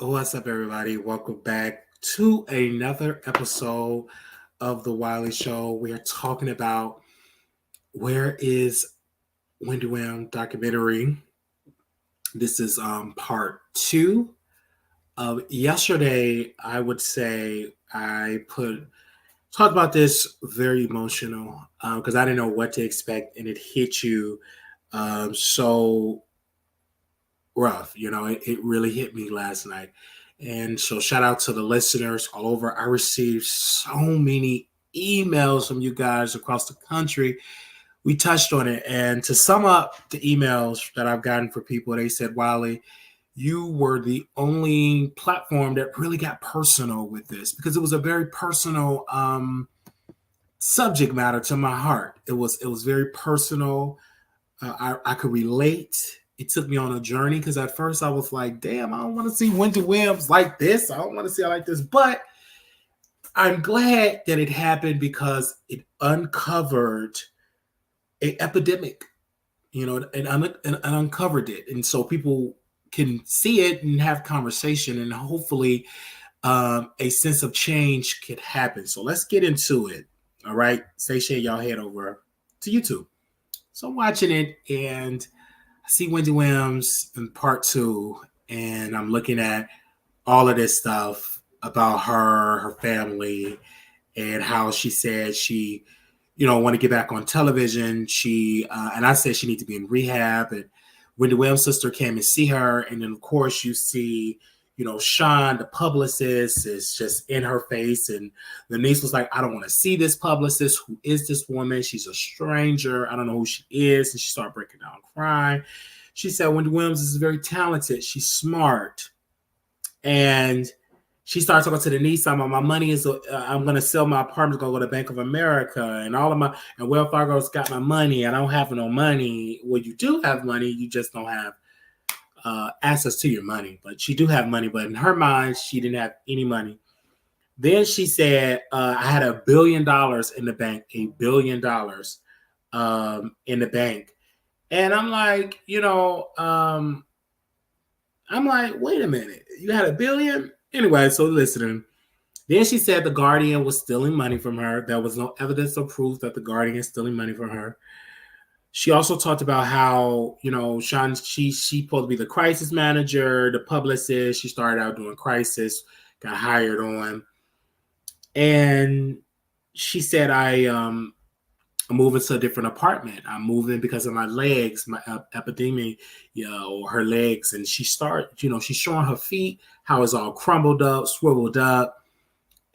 What's up, everybody? Welcome back to another episode of The Wiley Show. We are talking about where is Wendy documentary. This is part two. Yesterday, I would say talked about this very emotional because I didn't know what to expect, and it hit you so rough. It really hit me last night. And so, shout out to the listeners all over. I received so many emails from you guys across the country. We touched on it. And to sum up the emails that I've gotten for people, they said, Wiley, you were the only platform that really got personal with this because it was a very personal subject matter to my heart. It was very personal. I could relate. It took me on a journey because at first I was like, damn, I don't want to see Wendy Williams like this. I don't want to see her like this. But I'm glad that it happened because it uncovered an epidemic, and uncovered it. And so people can see it and have conversation, and hopefully a sense of change could happen. So let's get into it. All right. Say, share y'all head over to YouTube. So I'm watching it, and I see Wendy Williams in part two, and I'm looking at all of this stuff about her family, and how she said she, want to get back on television. And I said she needs to be in rehab. And Wendy Williams' sister came and see her, and then of course you see, Sean, the publicist, is just in her face. And the niece was like, I don't want to see this publicist. Who is this woman? She's a stranger. I don't know who she is. And she started breaking down crying. She said, Wendy Williams is very talented. She's smart. And she started talking to the niece. My money is, I'm going to sell my apartment, going to go to Bank of America. And and Wells Fargo's got my money. I don't have no money. Well, you do have money. You just don't have access to your money. But she do have money, but in her mind, she didn't have any money. Then she said, I had $1 billion in the bank, $1 billion in the bank. And I'm like, wait a minute, you had $1 billion? Anyway, so listening. Then she said the Guardian was stealing money from her. There was no evidence or proof that the Guardian is stealing money from her. She also talked about how, Sean, she's supposed to be the crisis manager, the publicist. She started out doing crisis, got hired on. And she said, I'm moving to a different apartment. I'm moving because of my legs, my epidemic, or her legs. And she's showing her feet, how it's all crumbled up, swiveled up.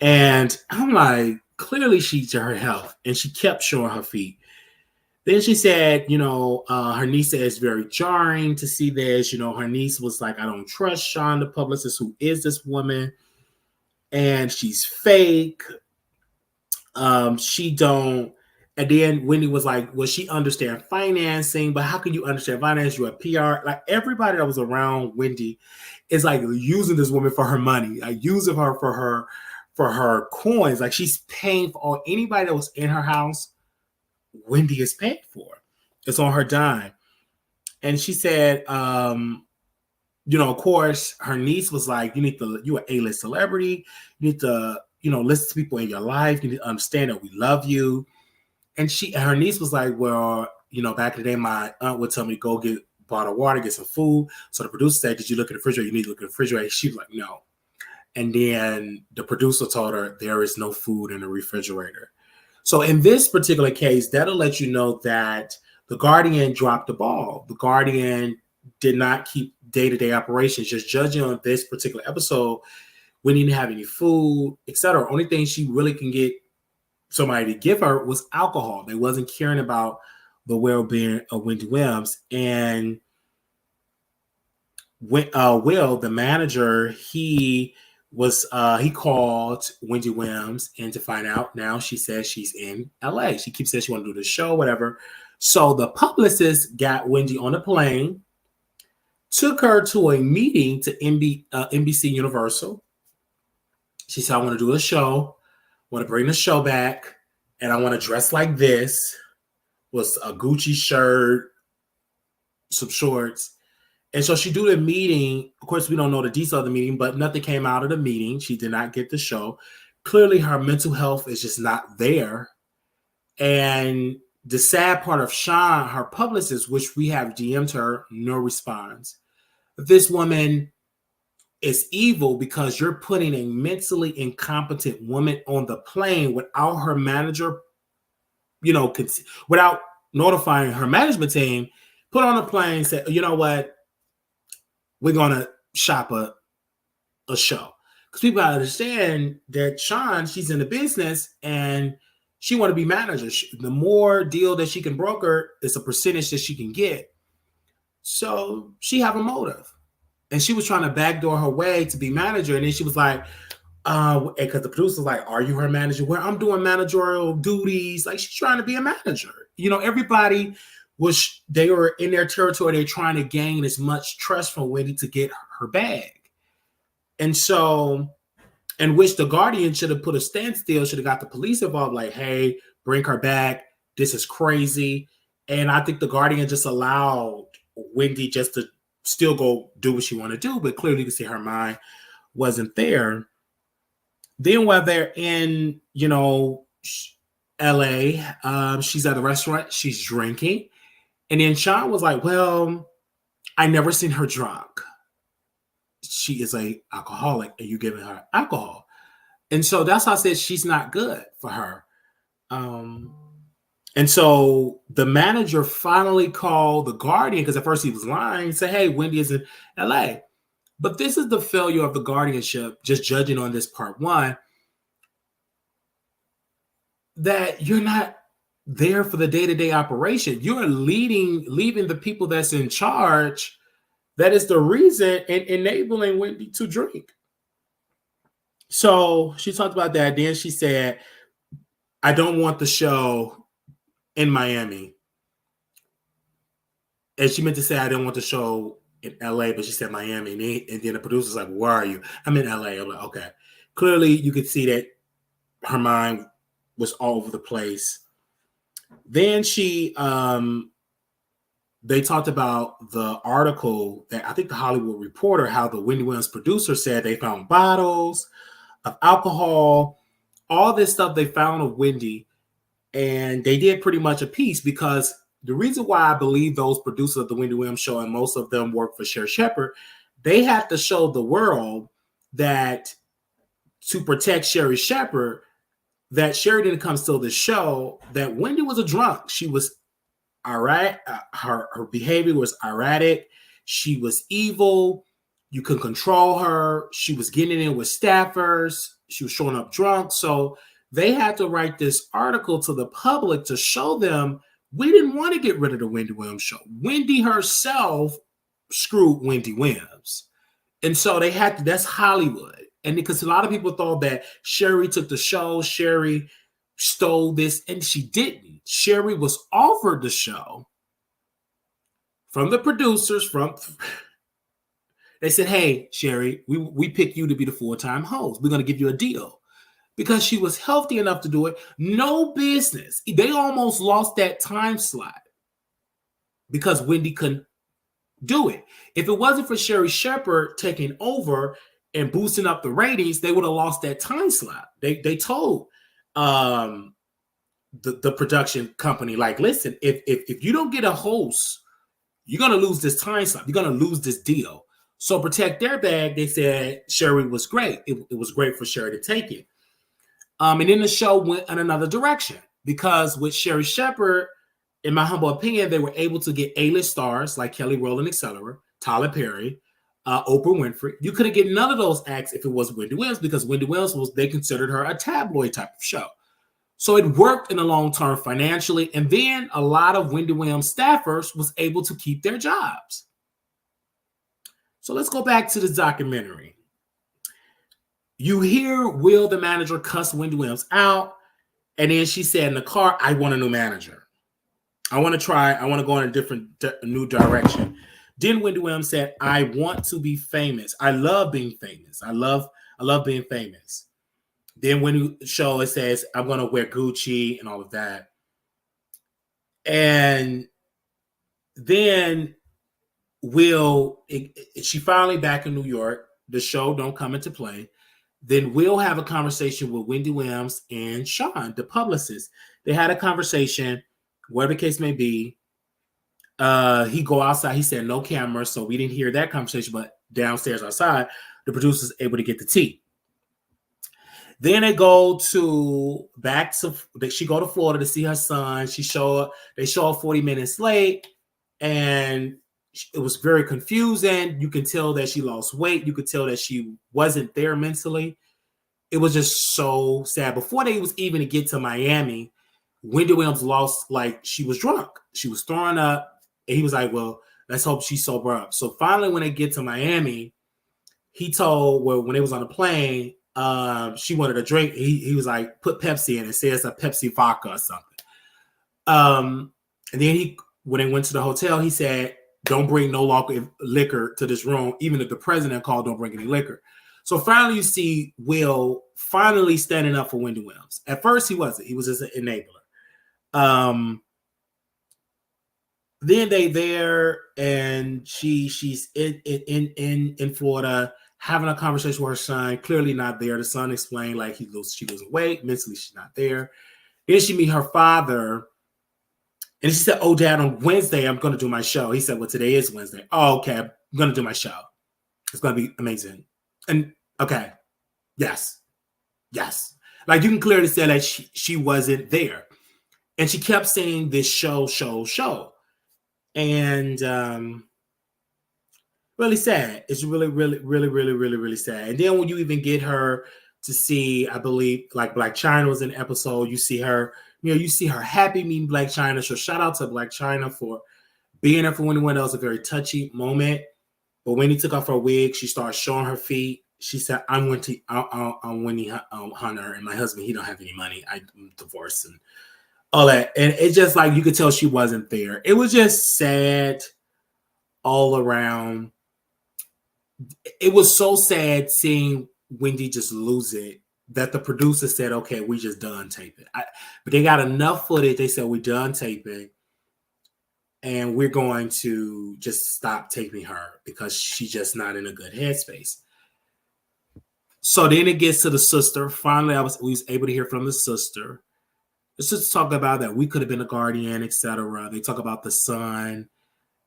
And I'm like, clearly she's to her health. And she kept showing her feet. Then she said, her niece said it's very jarring to see this. Her niece was like, I don't trust Sean, the publicist. Who is this woman? And she's fake. She don't. And then Wendy was like, well, she understand financing, but how can you understand finance? You're a PR. Like everybody that was around Wendy is like using this woman for her money, like using her for her coins. Like she's paying for all anybody that was in her house. Wendy is paid for. It's on her dime. And she said, of course, her niece was like, you're an A-list celebrity. You need to, listen to people in your life. You need to understand that we love you. And her niece was like, well, back in the day, my aunt would tell me to go get a bottle of water, get some food. So the producer said, did you look at the refrigerator? You need to look at the refrigerator. She was like, no. And then the producer told her there is no food in the refrigerator. So in this particular case, that'll let you know that the Guardian dropped the ball. The Guardian did not keep day-to-day operations. Just judging on this particular episode, we didn't have any food, etc. Only thing she really can get somebody to give her was alcohol. They wasn't caring about the well-being of Wendy Williams. And Will, the manager, he called Wendy Williams and to find out. Now she says she's in LA. She keeps saying she want to do the show, whatever. So the publicist got Wendy on a plane, took her to a meeting to NBC Universal. She said, I want to do a show, want to bring the show back, and I want to dress like this, was a Gucci shirt, some shorts. And so she do the meeting. Of course, we don't know the details of the meeting, but nothing came out of the meeting. She did not get the show. Clearly, her mental health is just not there. And the sad part of Sean, her publicist, which we have DM'd her, no response. This woman is evil because you're putting a mentally incompetent woman on the plane without her manager, without notifying her management team, put on a plane, say, you know what, we're going to shop a show. Because people understand that Sean, she's in the business and she want to be manager. The more deal that she can broker, it's a percentage that she can get. So she have a motive. And she was trying to backdoor her way to be manager. And then she was like, because the producer's like, are you her manager? Well, I'm doing managerial duties. Like, she's trying to be a manager. Everybody they were in their territory. They're trying to gain as much trust from Wendy to get her bag. And so, in which the Guardian should have put a standstill, should have got the police involved, like, hey, bring her back. This is crazy. And I think the Guardian just allowed Wendy just to still go do what she wanted to do, but clearly you can see her mind wasn't there. Then while they're in, LA, she's at a restaurant, she's drinking. And then Sean was like, well, I never seen her drunk. She is a alcoholic and you giving her alcohol. And so that's how I said she's not good for her. And so the manager finally called the Guardian, because at first he was lying, and said, hey, Wendy is in LA. But this is the failure of the guardianship, just judging on this part one, that you're not there for the day-to-day operation. You're leaving the people that's in charge. That is the reason and enabling Wendy to drink. So she talked about that. Then she said, I don't want the show in Miami. And she meant to say, I didn't want the show in LA, but she said Miami. And then the producer's like, where are you? I'm in LA. I'm like, okay. Clearly, you could see that her mind was all over the place. Then they talked about the article that I think the Hollywood Reporter, how the Wendy Williams producer said they found bottles of alcohol, all this stuff they found of Wendy. And they did pretty much a piece, because the reason why I believe those producers of the Wendy Williams show, and most of them work for Sherri Shepherd, they have to show the world that to protect Sherri Shepherd, that Sherri didn't come steal the show, that Wendy was a drunk. She was erratic. Her behavior was erratic. She was evil. You can control her. She was getting in with staffers. She was showing up drunk. So they had to write this article to the public to show them we didn't want to get rid of the Wendy Williams show. Wendy herself screwed Wendy Williams. And so they had to, that's Hollywood. And because a lot of people thought that Sherri took the show, Sherri stole this, and she didn't. Sherri was offered the show from the producers, they said, hey, Sherri, we pick you to be the full-time host. We're going to give you a deal. Because she was healthy enough to do it. No business. They almost lost that time slot because Wendy couldn't do it. If it wasn't for Sherri Shepherd taking over and boosting up the ratings, they would have lost that time slot. They told the production company, like, listen, if you don't get a host, you're going to lose this time slot. You're going to lose this deal. So protect their bag. They said Sherri was great. It was great for Sherri to take it. And then the show went in another direction, because with Sherri Shepherd, in my humble opinion, they were able to get A-list stars like Kelly Rowland, etc., Tyler Perry, Oprah Winfrey. You couldn't get none of those acts if it was Wendy Williams, because Wendy Williams they considered her a tabloid type of show. So it worked in the long term financially. And then a lot of Wendy Williams staffers was able to keep their jobs. So let's go back to the documentary. You hear Will, the manager, cuss Wendy Williams out. And then she said in the car, I want a new manager. I want to go in a new direction. Then Wendy Williams said, I want to be famous. I love being famous. I love being famous. Then when the show, it says, I'm going to wear Gucci and all of that. And then she finally back in New York. The show don't come into play. Then Will have a conversation with Wendy Williams and Sean, the publicist. They had a conversation, whatever the case may be. He go outside. He said no camera, so we didn't hear that conversation. But downstairs outside, the producer's able to get the tea. Then they go to she go to Florida to see her son. They show up 40 minutes late, and it was very confusing. You can tell that she lost weight. You could tell that she wasn't there mentally. It was just so sad. Before they was even to get to Miami, Wendy Williams lost, like, she was drunk. She was throwing up. And he was like, well, let's hope she sober up. So finally, when they get to Miami, he told, well, when they was on the plane, she wanted a drink. He was like, put Pepsi in. It says a Pepsi vodka or something. And then when they went to the hotel, he said, don't bring no liquor to this room. Even if the president called, don't bring any liquor. So finally, you see Will finally standing up for Wendy Williams. At first, he wasn't. He was just an enabler. Then they there, and she's in Florida having a conversation with her son. Clearly not there. The son explained like she losing weight. Mentally, she's not there. Then she meet her father. And she said, oh, Dad, on Wednesday, I'm going to do my show. He said, well, today is Wednesday. Oh, okay, I'm going to do my show. It's going to be amazing. And, okay, yes. Like, you can clearly say that she wasn't there. And she kept saying this show. And really sad. It's really sad. And then when you even get her to see, I believe, like Black China was in the episode, you see her happy meeting Black China. So shout out to Black China for being there for Wendy. That was a very touchy moment. But when he took off her wig, she started showing her feet. She said, I'm Wendy Hunter, and my husband, he don't have any money. I'm divorced and all that. And it's just like, you could tell she wasn't there. It was just sad all around. It was so sad seeing Wendy just lose it that the producer said, okay, we just done taping. But they got enough footage. They said, we're done taping, and we're going to just stop taping her because she's just not in a good headspace. So then it gets to the sister. Finally, we was able to hear from the sister. The sister talked about that we could have been a guardian, etc. They talk about the son.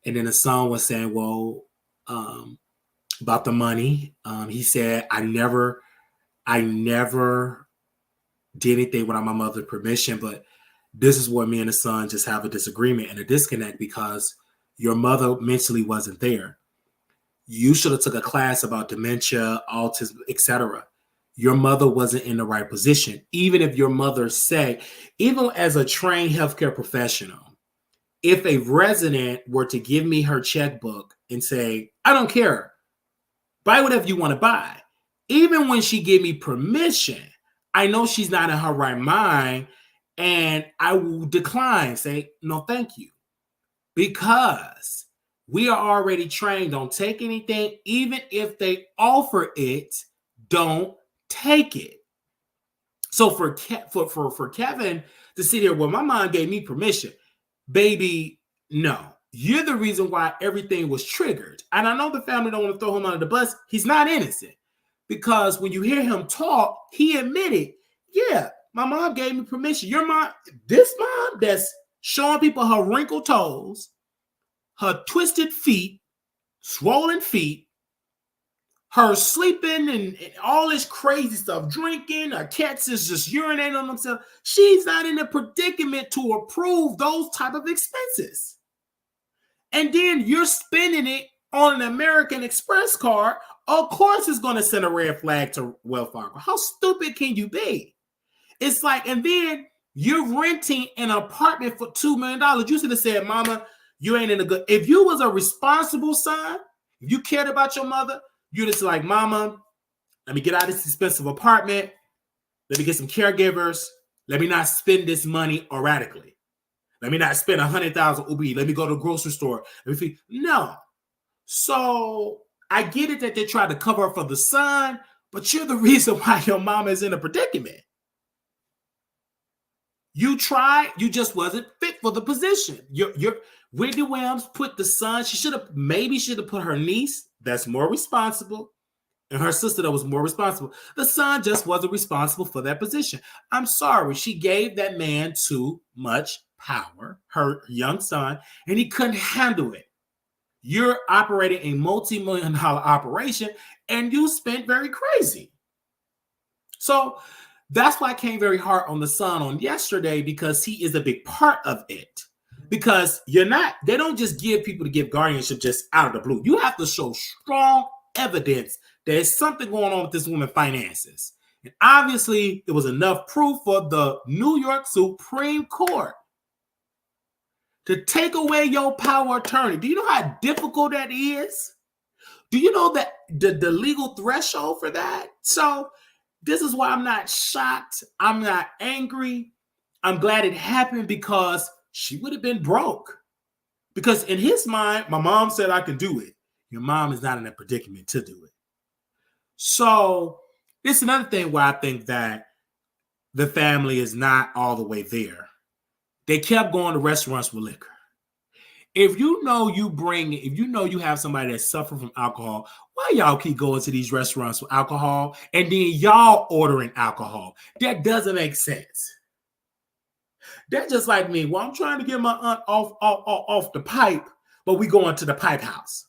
And then the son was saying, well, about the money. He said, I never did anything without my mother's permission, but this is where me and the son just have a disagreement and a disconnect because your mother mentally wasn't there. You should have took a class about dementia, autism, etc. Your mother wasn't in the right position. Even if your mother even as a trained healthcare professional, if a resident were to give me her checkbook and say, I don't care, buy whatever you want to buy. Even when she gave me permission, I know she's not in her right mind, and I will decline, say, no, thank you. Because we are already trained, don't take anything. Even if they offer it, don't take it. So for Kevin to sit here, well, my mom gave me permission. Baby, no. You're the reason why everything was triggered. And I know the family don't want to throw him under the bus. He's not innocent. Because when you hear him talk, he admitted, yeah, my mom gave me permission. Your mom, this mom that's showing people her wrinkled toes, her twisted feet, swollen feet, her sleeping and all this crazy stuff, drinking, her cats is just urinating on themselves. She's not in a predicament to approve those type of expenses. And then you're spending it on an American Express card. Of course it's going to send a red flag to Wells Fargo. How stupid can you be? It's like, and then you're renting an apartment for $2 million. You should have said, mama, you ain't in a good, if you was a responsible son, if you cared about your mother, you'd just like, mama, let me get out of this expensive apartment. Let me get some caregivers. Let me not spend this money erratically. Let me not spend $100,000 Uber. Let me go to the grocery store. Let me feed. No. So I get it that they tried to cover up for the son, but you're the reason why your mama is in a predicament. You tried, you just wasn't fit for the position. Wendy Williams put the son, she should have put her niece that's more responsible and her sister that was more responsible. The son just wasn't responsible for that position. I'm sorry. She gave that man too much power, her young son, and he couldn't handle it. You're operating a multi-million-dollar operation and you spent very crazy. So that's why I came very hard on the son on yesterday, because he is a big part of it. Because they don't just give people to give guardianship just out of the blue. You have to show strong evidence there's something going on with this woman's finances. And obviously, it was enough proof for the New York Supreme Court to take away your power of attorney. Do you know how difficult that is? Do you know that the legal threshold for that? So this is why I'm not shocked. I'm not angry. I'm glad it happened, because she would have been broke. Because in his mind, my mom said I could do it. Your mom is not in a predicament to do it. So this is another thing where I think that the family is not all the way there. They kept going to restaurants with liquor. If you know you have somebody that suffers from alcohol, why y'all keep going to these restaurants with alcohol and then y'all ordering alcohol? That doesn't make sense. That's just like me. Well, I'm trying to get my aunt off the pipe, but we going to the pipe house.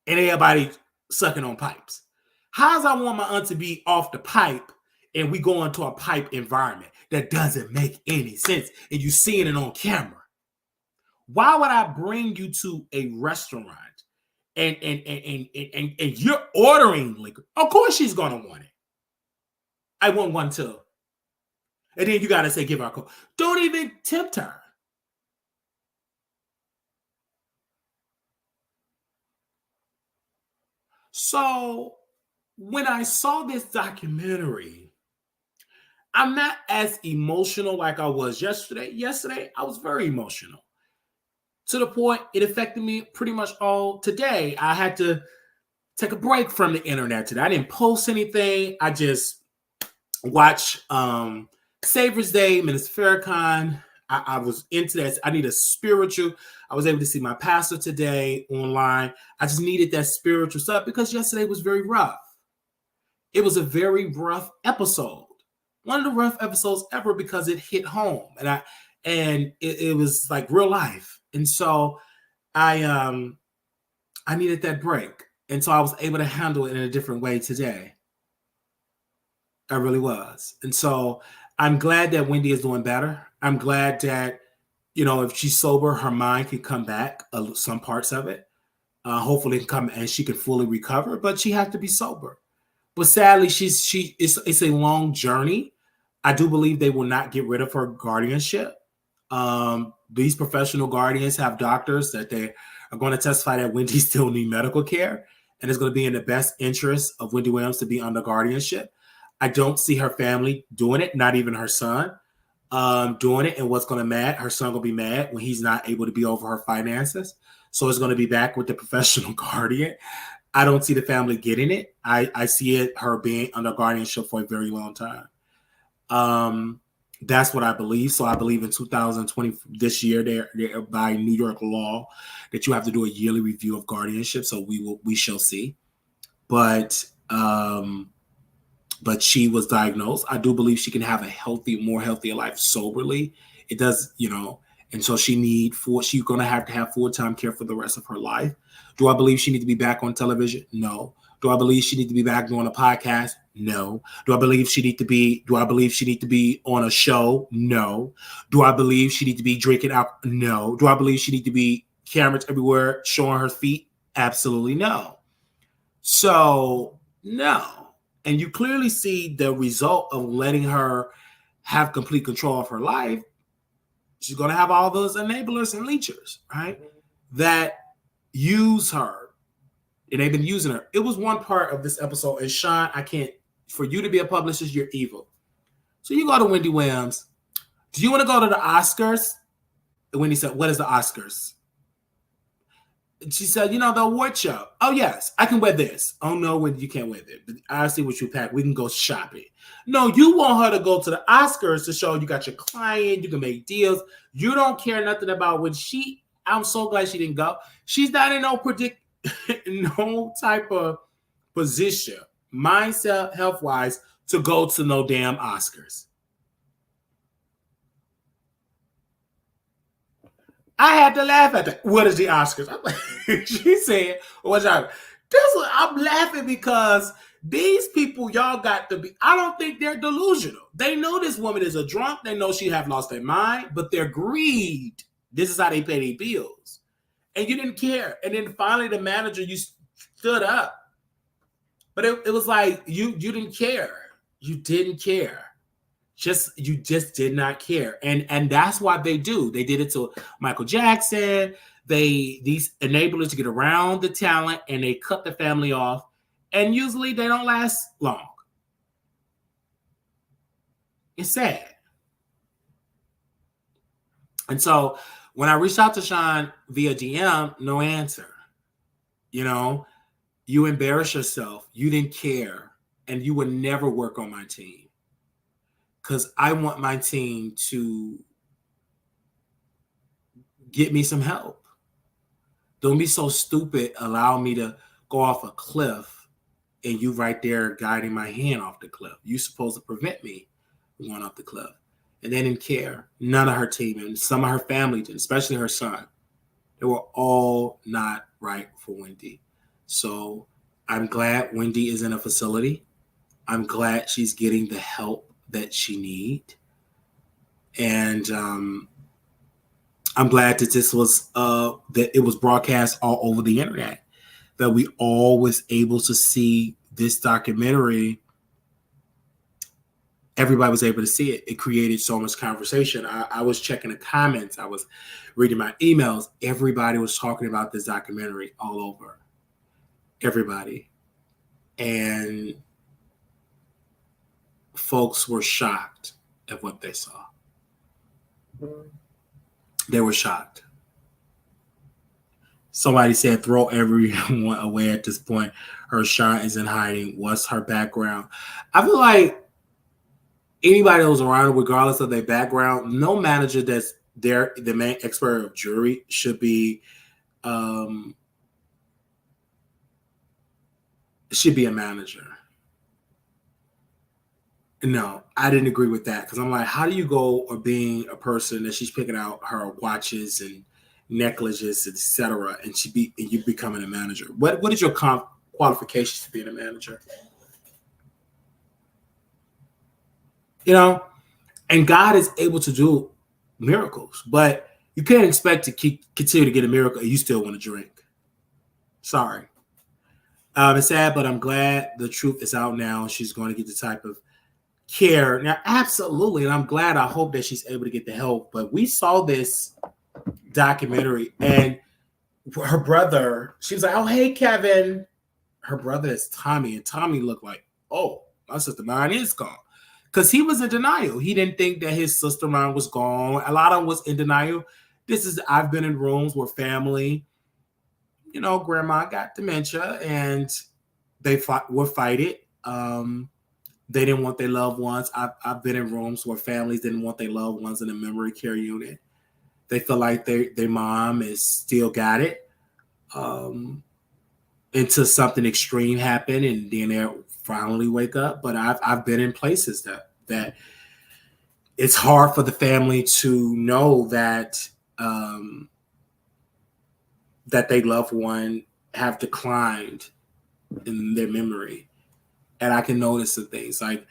And everybody sucking on pipes. How's I want my aunt to be off the pipe and we go into a pipe environment? That doesn't make any sense. And you seeing it on camera. Why would I bring you to a restaurant and you're ordering liquor? Of course she's gonna want it. I want one too. And then you gotta say, give her a call. Don't even tempt her. So when I saw this documentary, I'm not as emotional like I was yesterday. Yesterday, I was very emotional. To the point, it affected me pretty much all today. I had to take a break from the internet today. I didn't post anything. I just watched Savior's Day, Minister Farrakhan. I was into that. I need a spiritual. I was able to see my pastor today online. I just needed that spiritual stuff because yesterday was very rough. It was a very rough episode. One of the rough episodes ever because it hit home. And it was like real life. And so I needed that break. And so I was able to handle it in a different way today. I really was. And so I'm glad that Wendy is doing better. I'm glad that, if she's sober, her mind can come back, some parts of it. Hopefully come and she can fully recover, but she has to be sober. But sadly, it's a long journey. I do believe they will not get rid of her guardianship. These professional guardians have doctors that they are going to testify that Wendy still needs medical care, and it's going to be in the best interest of Wendy Williams to be under guardianship. I don't see her family doing it, not even her son doing it. And what's going to her son going to be mad when he's not able to be over her finances. So it's going to be back with the professional guardian. I don't see the family getting it. I see her being under guardianship for a very long time. That's what I believe. So I believe in 2020, this year, they're by New York law that you have to do a yearly review of guardianship. So we shall see. But she was diagnosed. I do believe she can have a more healthier life soberly. It does, and so she's going to have full-time care for the rest of her life. Do I believe she needs to be back on television? No. Do I believe she needs to be back doing a podcast? No. Do I believe she needs to be on a show? No. Do I believe she needs to be drinking out? No. Do I believe she needs to be cameras everywhere showing her feet? Absolutely no. So, no. And you clearly see the result of letting her have complete control of her life. She's going to have all those enablers and leechers, right? That use her. And they've been using her. It was one part of this episode. And Sean, for you to be a publicist, you're evil. So you go to Wendy Williams. Do you want to go to the Oscars? And Wendy said, what is the Oscars? She said, the award show. Oh, yes, I can wear this. Oh, no, when you can't wear that. But I see what you pack. We can go shopping. No, you want her to go to the Oscars to show you got your client. You can make deals. You don't care nothing about when I'm so glad she didn't go. She's not in no type of position, mindset, health-wise, to go to no damn Oscars. I had to laugh at that. What is the Oscars? I'm like, she said, I'm laughing because these people, y'all got to be, I don't think they're delusional. They know this woman is a drunk. They know she have lost their mind, but they're grieved. This is how they pay their bills. And you didn't care. And then finally the manager, you stood up. But it was like, you didn't care. You didn't care. You just did not care. And that's why they do. They did it to Michael Jackson. These enablers to get around the talent, and they cut the family off. And usually they don't last long. It's sad. And so when I reached out to Sean via DM, no answer. You embarrass yourself. You didn't care. And you would never work on my team. Because I want my team to get me some help. Don't be so stupid. Allow me to go off a cliff and you right there guiding my hand off the cliff. You're supposed to prevent me from going off the cliff. And they didn't care. None of her team and some of her family did, especially her son. They were all not right for Wendy. So I'm glad Wendy is in a facility. I'm glad she's getting the help that she need. And I'm glad that this was that it was broadcast all over the internet, that we all was able to see this documentary. Everybody was able to see it. It created so much conversation. I was checking the comments. I was reading my emails. Everybody was talking about this documentary all over. Everybody. And folks were shocked at what they saw. They were shocked. Somebody said, throw everyone away at this point. Her shine is in hiding. What's her background? I feel like anybody that was around, regardless of their background, no manager that's the main expert of jury should be a manager. No, I didn't agree with that because I'm like, how do you go or being a person that she's picking out her watches and necklaces, etc., and you becoming a manager? What is your qualifications to being a manager? And God is able to do miracles, but you can't expect to continue to get a miracle and you still want to drink. Sorry. It's sad, but I'm glad the truth is out now. She's going to get the type of care now, absolutely, and I'm glad. I hope that she's able to get the help. But we saw this documentary, and her brother, she was like, "Oh, hey, Kevin." Her brother is Tommy, and Tommy looked like, "Oh, my sister mine is gone," because he was in denial. He didn't think that his sister mine was gone. A lot of them was in denial. I've been in rooms where family, grandma got dementia, and they were fighting. They didn't want their loved ones. I've been in rooms where families didn't want their loved ones in a memory care unit. They feel like their mom is still got it until something extreme happened, and then they finally wake up. But I've been in places that it's hard for the family to know that that their loved one have declined in their memory. And I can notice some things like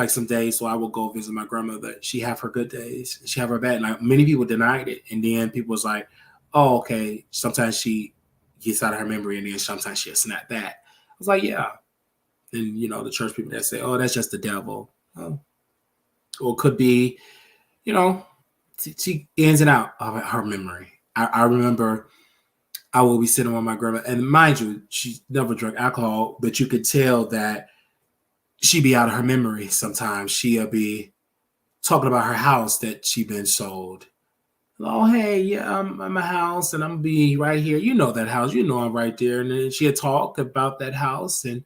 some days. So I will go visit my grandmother. She have her good days. She have her bad. Like many people denied it. And then people was like, oh, okay. Sometimes she gets out of her memory and then sometimes she'll snap back. I was like, yeah. And, the church people that say, oh, that's just the devil. Oh. Or it could be, she ins and out of her memory. I remember I will be sitting with my grandma. And mind you, she never drank alcohol, but you could tell that she'd be out of her memory sometimes. She'll be talking about her house that she'd been sold. oh, hey, yeah, I'm at my house and I'm gonna be right here. You know that house, you know I'm right there. And then she had talked about that house and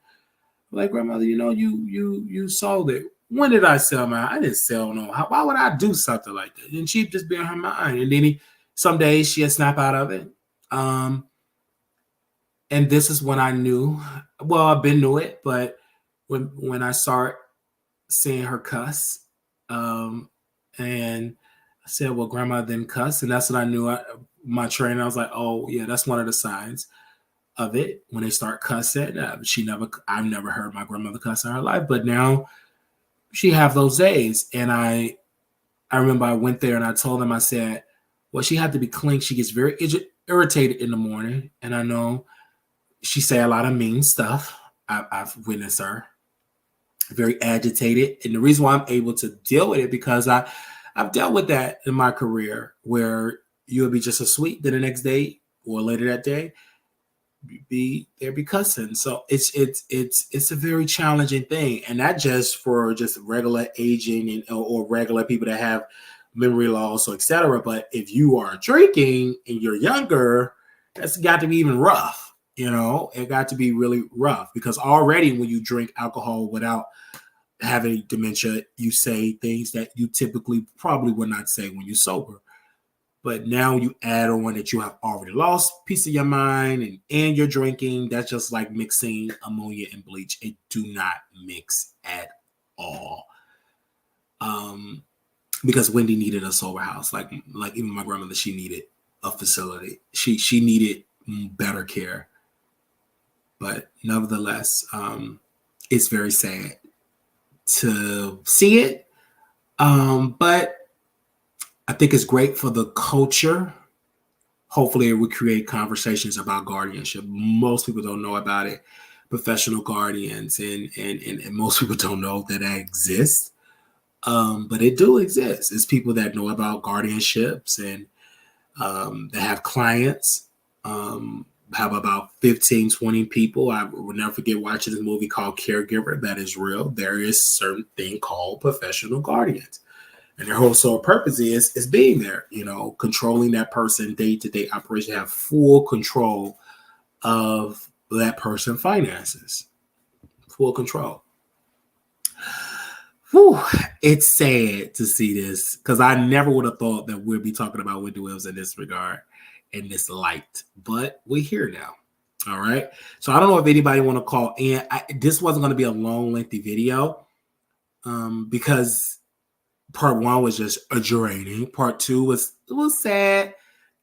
like, grandmother, you sold it. When did I sell my house? I didn't sell no house. Why would I do something like that? And she'd just be on her mind. And then some days she'd snap out of it. And this is when I knew, well, I've been knew it, but when I start seeing her cuss, and I said, well, grandma didn't cuss. And that's when I knew my trainer. I was like, oh, yeah, that's one of the signs of it. When they start cussing, I've never heard my grandmother cuss in her life, but now she have those days. And I remember I went there and I told them, I said, well, she had to be clean. She gets very irritated in the morning. And I know she say a lot of mean stuff. I've witnessed her very agitated. And the reason why I'm able to deal with it, because I've dealt with that in my career where you'll be just as sweet, then the next day or later that day, be cussing. So it's a very challenging thing. And not just for just regular aging and or regular people that have memory loss or etc. But if you are drinking and you're younger, that's got to be even rough. It got to be really rough because already when you drink alcohol without having dementia, you say things that you typically probably would not say when you're sober. But now you add on that you have already lost a piece of your mind and you're drinking. That's just like mixing ammonia and bleach. It do not mix at all. Because Wendy needed a sober house. Like even my grandmother, she needed a facility. She needed better care. But nevertheless, it's very sad to see it. But I think it's great for the culture. Hopefully it will create conversations about guardianship. Most people don't know about it. Professional guardians and most people don't know that exists. But it do exist. It's people that know about guardianships and that have clients. Have about 15, 20 people. I will never forget watching this movie called Caregiver. That is real. There is a certain thing called professional guardians. And their whole sole purpose is being there, controlling that person day-to-day operation, have full control of that person's finances. Full control. Whew, it's sad to see this because I never would have thought that we'd be talking about Wendy Williams in this regard. In this light, but we're here now. All right. So I don't know if anybody want to call in. This wasn't going to be a long, lengthy video because part one was just draining. Part two was sad,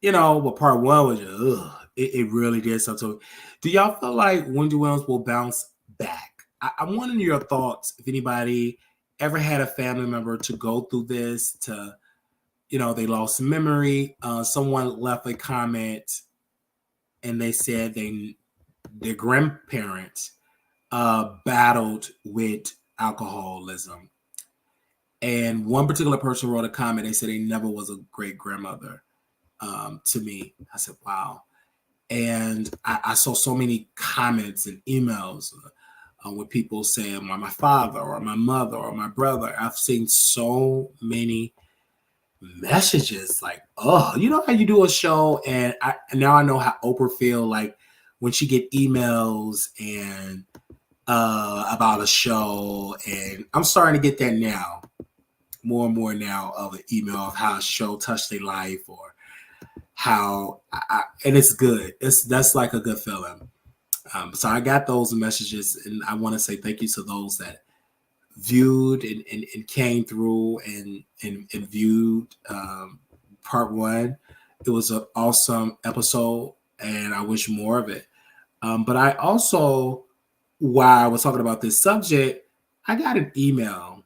but part one was just, it really did something. So do y'all feel like Wendy Williams will bounce back? I'm wondering your thoughts. If anybody ever had a family member to go through this, they lost memory. Someone left a comment and they said their grandparents battled with alcoholism. And one particular person wrote a comment. They said they never was a great grandmother to me. I said, wow. And I saw so many comments and emails with people saying, well, my father or my mother or my brother. I've seen so many messages like, oh, you know how you do a show, and now I know how Oprah feel like when she get emails and about a show, and I'm starting to get that now, more and more now, of an email of how a show touched their life or how, and it's good. That's like a good feeling. So I got those messages, and I want to say thank you to those that viewed and came through and viewed part one. It was an awesome episode and I wish more of it. But I also, while I was talking about this subject, I got an email,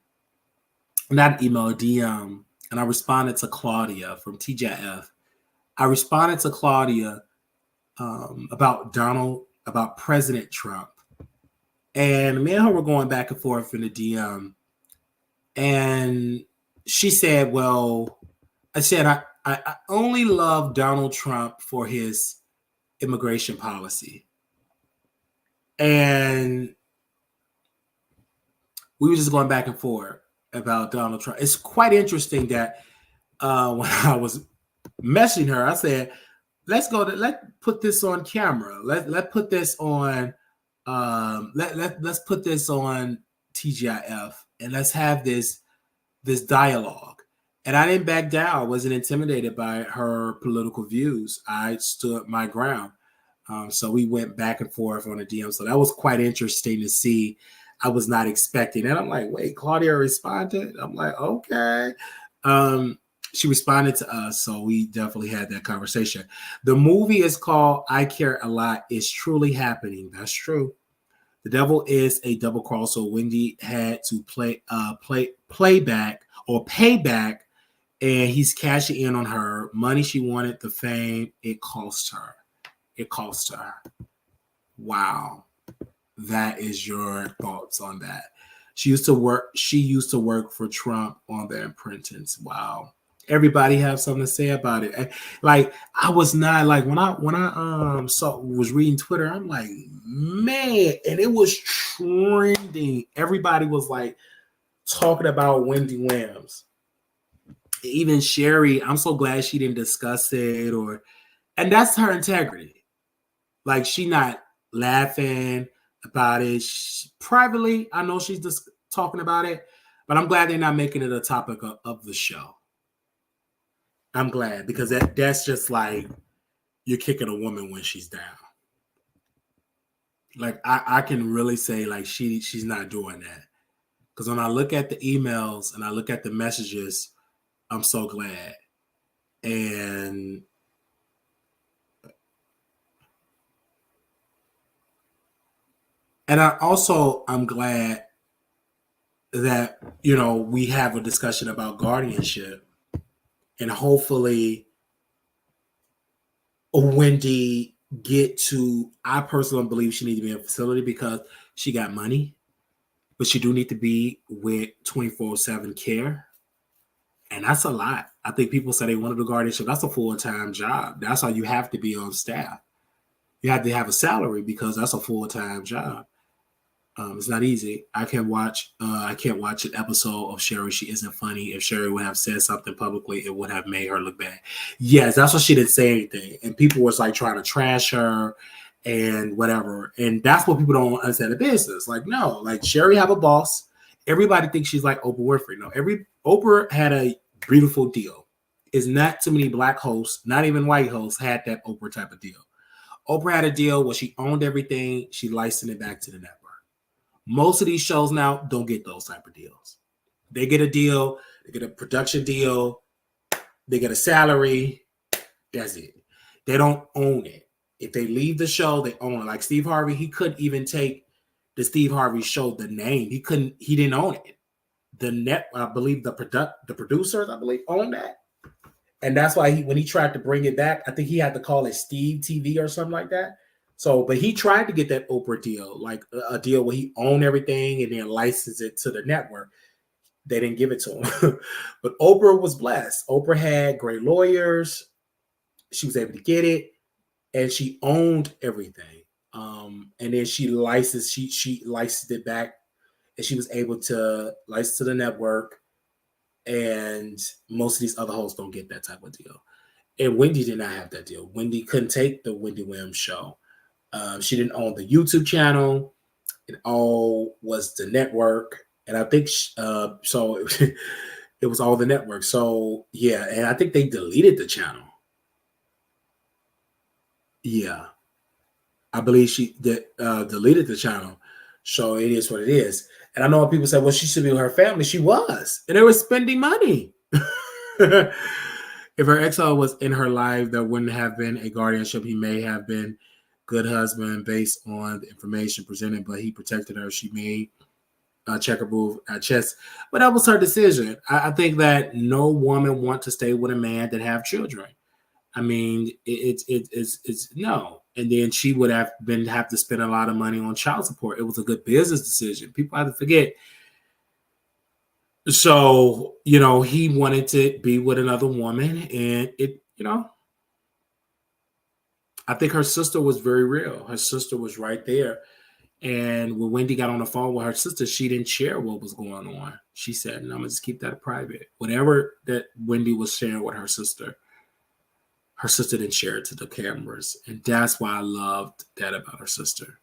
not an email, a DM, and I responded to Claudia from TJF. I responded to Claudia about President Trump. And me and her were going back and forth in the DM. And she said, well, I said, I only love Donald Trump for his immigration policy. And we were just going back and forth about Donald Trump. It's quite interesting that when I was messaging her. I said, let's put this on camera. Let's put this on let's put this on TGIF and let's have this dialogue. And I didn't back down. I wasn't intimidated by her political views. I stood my ground. So we went back and forth on a DM. So that was quite interesting to see. I was not expecting it. I'm like, wait, Claudia responded? I'm like, okay. She responded to us. So we definitely had that conversation. The movie is called I Care a Lot. It's truly happening. That's true. The devil is a double cross. So Wendy had to pay back, and he's cashing in on her money. She wanted the fame. It cost her. Wow. That is your thoughts on that. She used to work for Trump on The Apprentice. Wow. Everybody have something to say about it. Like, I was not like, when I was reading Twitter, I'm like, man, and it was trending. Everybody was like talking about Wendy Williams. Even Sherri, I'm so glad she didn't discuss it, and that's her integrity. Like, she not laughing about it. Privately, I know she's just talking about it, but I'm glad they're not making it a topic of the show. I'm glad, because that's just like you're kicking a woman when she's down. Like, I can really say, like, she's not doing that. Because when I look at the emails and I look at the messages, I'm so glad. And I'm glad that, we have a discussion about guardianship, and hopefully Wendy I personally believe she needs to be in a facility because she got money, but she do need to be with 24/7 care. And that's a lot. I think people say they want to do guardianship. That's a full-time job. That's why you have to be on staff. You have to have a salary because that's a full-time job. It's not easy. I can't watch an episode of Sherri. She isn't funny. If Sherri would have said something publicly, it would have made her look bad. Yes, that's why she didn't say anything. And people was like trying to trash her and whatever. And that's what people don't understand the business. Like, no, like, Sherri have a boss. Everybody thinks she's like Oprah Winfrey. No, Oprah had a beautiful deal. It's not too many black hosts, not even white hosts, had that Oprah type of deal. Oprah had a deal where she owned everything. She licensed it back to the network. Most of these shows now don't get those type of deals. They get a deal, they get a production deal, they get a salary. That's it. They don't own it. If they leave the show, they own it. Like Steve Harvey, he couldn't even take the Steve Harvey show, the name. He didn't own it. I believe the producers, I believe, own that. And that's why when he tried to bring it back, I think he had to call it Steve TV or something like that. So, but he tried to get that Oprah deal, like a deal where he owned everything and then licensed it to the network. They didn't give it to him. But Oprah was blessed. Oprah had great lawyers. She was able to get it, and she owned everything. And then she licensed it back, and she was able to license to the network. And most of these other hosts don't get that type of deal. And Wendy did not have that deal. Wendy couldn't take the Wendy Williams show. She didn't own the YouTube channel. It all was the network. And I think so it was all the network. So, yeah. And I think they deleted the channel. Yeah. I believe she deleted the channel. So it is what it is. And I know people say, well, she should be with her family. She was. And they were spending money. If her ex-husband was in her life, there wouldn't have been a guardianship. He may have been good husband based on the information presented, but he protected her. She made a checkerboard chess, but that was her decision. I think that no woman wants to stay with a man that have children. I mean, it's no. And then she would have to spend a lot of money on child support. It was a good business decision. People have to forget. So, he wanted to be with another woman, and I think her sister was very real. Her sister was right there. And when Wendy got on the phone with her sister, she didn't share what was going on. She said, no, I'm going to just keep that private. Whatever that Wendy was sharing with her sister, her sister didn't share it to the cameras. And that's why I loved that about her sister.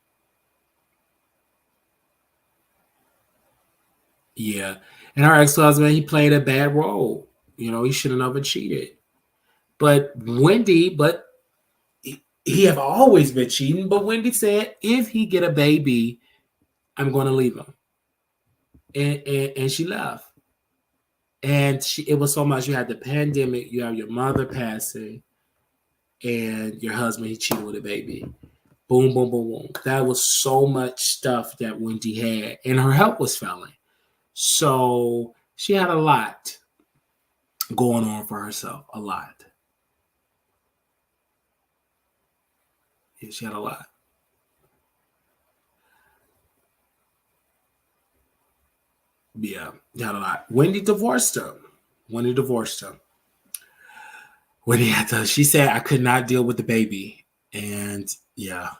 Yeah. And her ex-husband, he played a bad role. He should have never cheated. But Wendy, he have always been cheating. But Wendy said, if he get a baby, I'm going to leave him. And she left. And it was so much. You had the pandemic, you have your mother passing, and your husband, he cheated with a baby. Boom, boom, boom, boom. That was so much stuff that Wendy had. And her health was failing. So she had a lot going on for herself. A lot. Yeah, she had a lot. Yeah, she had a lot. Wendy divorced her. She said, I could not deal with the baby. And yeah.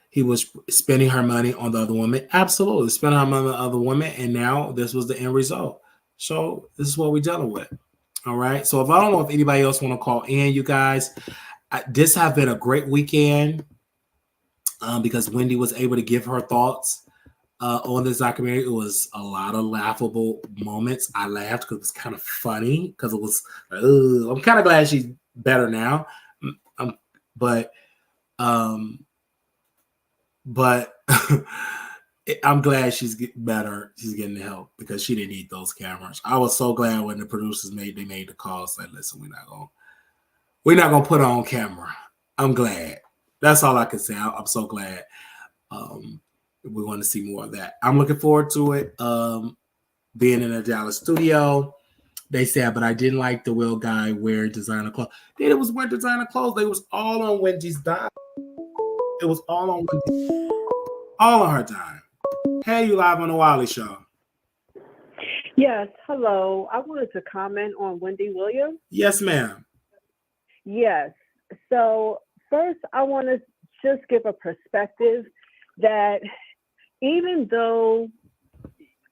He was spending her money on the other woman. Absolutely. Spending her money on the other woman. And now this was the end result. So this is what we're dealing with. All right. So I don't know if anybody else want to call in, you guys. This has been a great weekend because Wendy was able to give her thoughts on this documentary. It was a lot of laughable moments. I laughed because it was kind of funny because it was, I'm kind of glad she's better now. But I'm glad she's getting better. She's getting the help because she didn't need those cameras. I was so glad when the producers made the call, said, listen, we're not gonna put her on camera. I'm glad. That's all I can say. I'm so glad. We want to see more of that. I'm looking forward to it. Being in a Dallas studio. They said, but I didn't like the Will guy wearing designer clothes. It was wearing designer clothes. They was all on Wendy's dime. It was all on Wendy. All on her dime. Hey, you live on the Wiley Show. Yes, hello. I wanted to comment on Wendy Williams. Yes, ma'am. Yes. So first, I want to just give a perspective that even though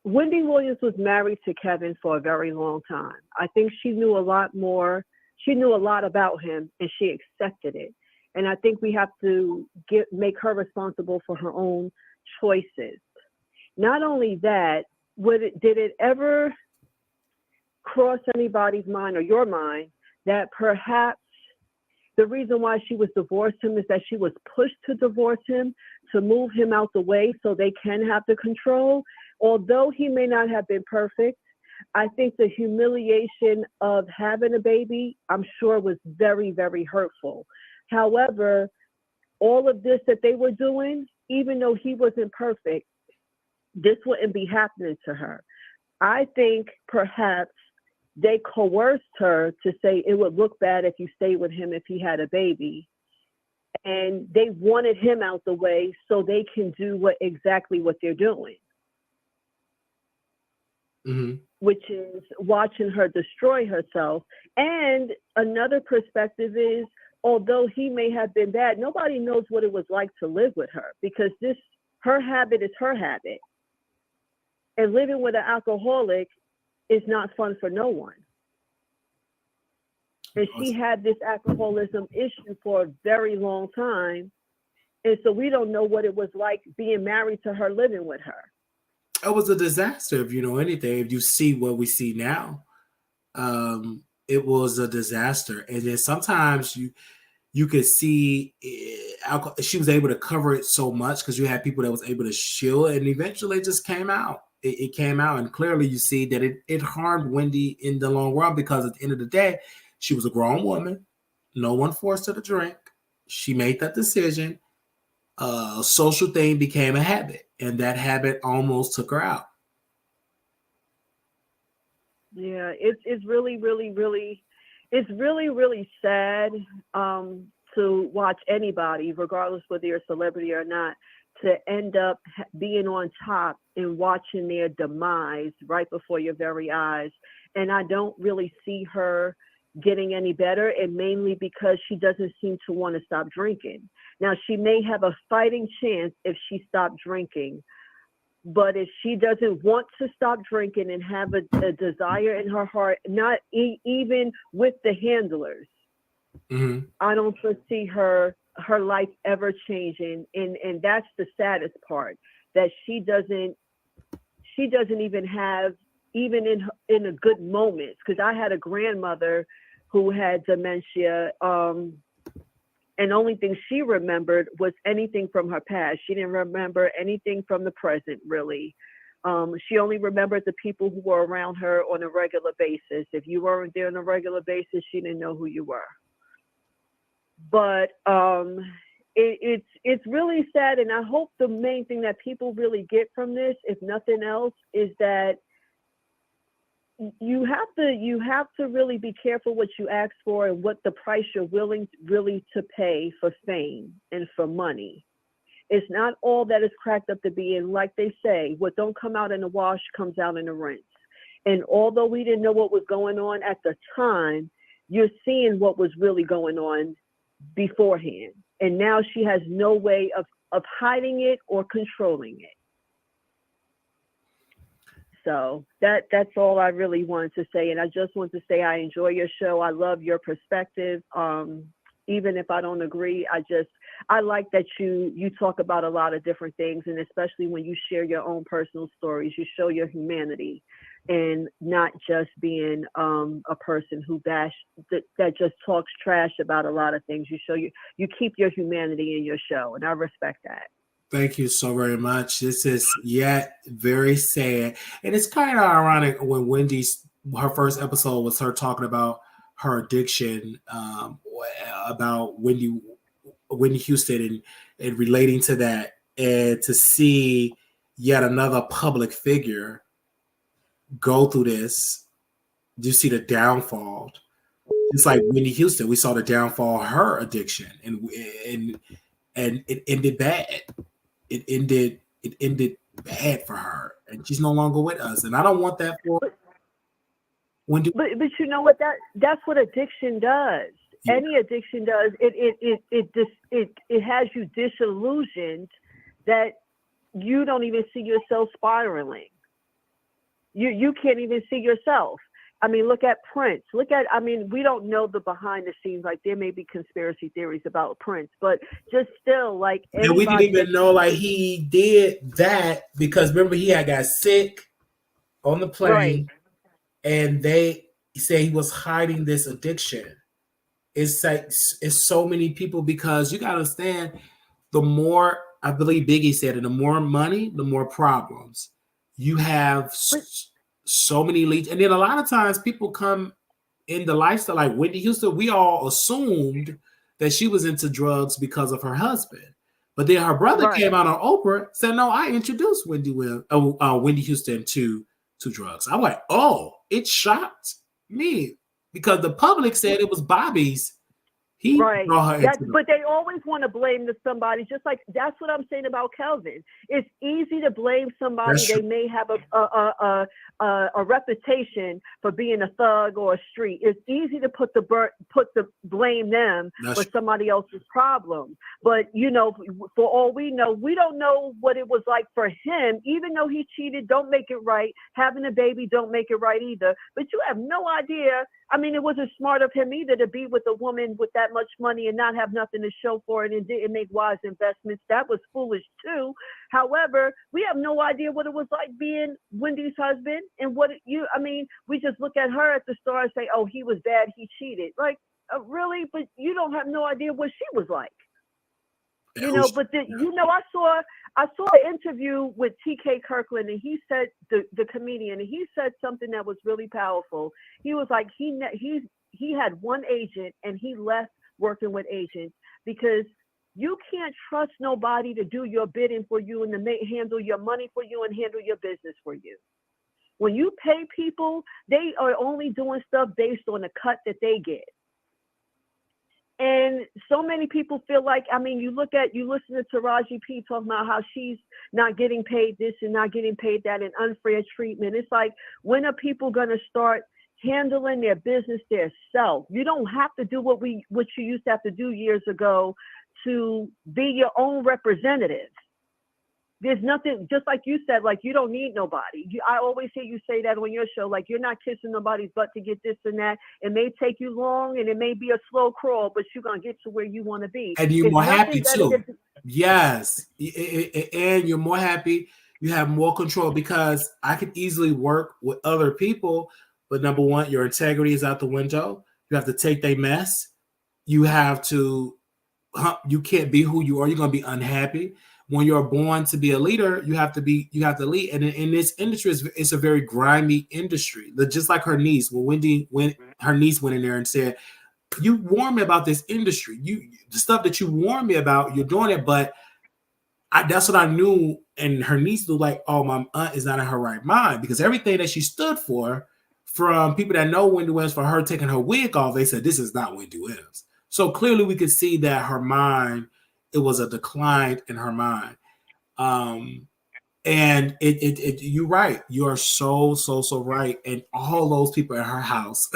Wendy Williams was married to Kevin for a very long time, I think she knew a lot more. She knew a lot about him, and she accepted it. And I think we have to make her responsible for her own choices. Not only that, did it ever cross anybody's mind or your mind that perhaps the reason why she was divorced him is that she was pushed to divorce him, to move him out the way so they can have the control? Although he may not have been perfect, I think the humiliation of having a baby, I'm sure, was very, very hurtful. However, all of this that they were doing, even though he wasn't perfect, this wouldn't be happening to her. I think perhaps they coerced her to say it would look bad if you stayed with him if he had a baby. And they wanted him out the way so they can do exactly what they're doing. Mm-hmm. Which is watching her destroy herself. And another perspective is, although he may have been bad, nobody knows what it was like to live with her, because her habit is her habit. And living with an alcoholic is not fun for no one. And she had this alcoholism issue for a very long time. And so we don't know what it was like being married to her, living with her. It was a disaster, if you know anything. If you see what we see now, it was a disaster. And then sometimes you could see she was able to cover it so much because you had people that was able to shield, and eventually it just came out. It came out, and clearly you see that it harmed Wendy in the long run, because at the end of the day, she was a grown woman. No one forced her to drink. She made that decision. A social thing became a habit, and that habit almost took her out. Yeah, it's really, really, really, it's really, really sad to watch anybody, regardless whether you're a celebrity or not, to end up being on top and watching their demise right before your very eyes. And I don't really see her getting any better, and mainly because she doesn't seem to want to stop drinking. Now, she may have a fighting chance if she stopped drinking, But if she doesn't want to stop drinking and have a desire in her heart, not even with the handlers, I don't foresee her life ever changing. And that's the saddest part, that she doesn't even have, even in a good moments. Because I had a grandmother who had dementia, and the only thing she remembered was anything from her past. She didn't remember anything from the present, really. She only remembered the people who were around her on a regular basis. If you weren't there on a regular basis, she didn't know who you were. But it's really sad, and I hope the main thing that people really get from this, if nothing else, is that you have to really be careful what you ask for and what the price you're willing really to pay for fame and for money. It's not all that it's cracked up to be. And like they say, what don't come out in the wash comes out in the rinse. And although we didn't know what was going on at the time, you're seeing what was really going on beforehand. And now she has no way of hiding it or controlling it. So that's all I really wanted to say. And I just want to say I enjoy your show. I love your perspective. Even if I don't agree, I like that you talk about a lot of different things, and especially when you share your own personal stories, you show your humanity and not just being a person who that just talks trash about a lot of things. You keep your humanity in your show, and I respect that. Thank you so very much. This is yet very sad. And it's kind of ironic when her first episode was her talking about her addiction, about Wendy Houston and relating to that, and to see yet another public figure go through this. You see the downfall. It's like Wendy Houston. We saw the downfall of her addiction, and it ended bad. It ended bad for her, and she's no longer with us. And I don't want that for Wendy. But you know what, that's what addiction does. Yeah. Any addiction does. It has you disillusioned that you don't even see yourself spiraling. You can't even see yourself. I mean, look at Prince. We don't know the behind the scenes. Like, there may be conspiracy theories about Prince, but just still, like, and we didn't even know, like, he did that because remember he had got sick on the plane, right? And they say he was hiding this addiction. It's like it's so many people, because you got to understand, the more, I believe Biggie said it, the more money, the more problems. You have so many leads. And then a lot of times people come in the lifestyle, like Wendy Houston, we all assumed that she was into drugs because of her husband. But then her brother came out on Oprah, said, no, I introduced Wendy Houston to drugs. I'm like, oh, it shocked me, because the public said it was Bobby's. He brought her but they always want to blame somebody. Just like, that's what I'm saying about Kelvin. It's easy to blame somebody. They may have a reputation for being a thug or a street. It's easy to put the blame them for somebody else's problem. But for all we know, we don't know what it was like for him. Even though he cheated, don't make it right. Having a baby don't make it right either. But you have no idea. I mean, it wasn't smart of him either to be with a woman with that much money and not have nothing to show for it, and didn't make wise investments. That was foolish too. However, we have no idea what it was like being Wendy's husband, and we just look at her at the start and say, oh, he was bad, he cheated. Like, really? But you don't have no idea what she was like. I saw an interview with T.K. Kirkland, and he said, the comedian, and he said something that was really powerful. He was like, he had one agent, and he left working with agents because you can't trust nobody to do your bidding for you and to handle your money for you and handle your business for you. When you pay people, they are only doing stuff based on the cut that they get. And so many people feel like, you listen to Taraji P talking about how she's not getting paid this and not getting paid that and unfair treatment. It's like, when are people going to start handling their business themselves? You don't have to do what you used to have to do years ago to be your own representative. There's nothing, just like you said, like you don't need nobody. I always hear you say that on your show, like you're not kissing nobody's butt to get this and that. It may take you long and it may be a slow crawl, but you're going to get to where you want to be. And you're more happy too. Yes. And you're more happy. You have more control, because I could easily work with other people, but number one, your integrity is out the window. You have to take their mess. You have to, you can't be who you are. You're going to be unhappy. When you're born to be a leader, you have to lead. And in this industry, it's a very grimy industry. Just like her niece, when her niece went in there and said, you warned me about this industry. The stuff that you warned me about, you're doing it. But that's what I knew. And her niece was like, oh, my aunt is not in her right mind, because everything that she stood for, from people that know Wendy Williams, for her taking her wig off, they said, this is not Wendy Williams. So clearly we could see that her mind, it was a decline in her mind. And you're right. You are so right. And all those people at her house,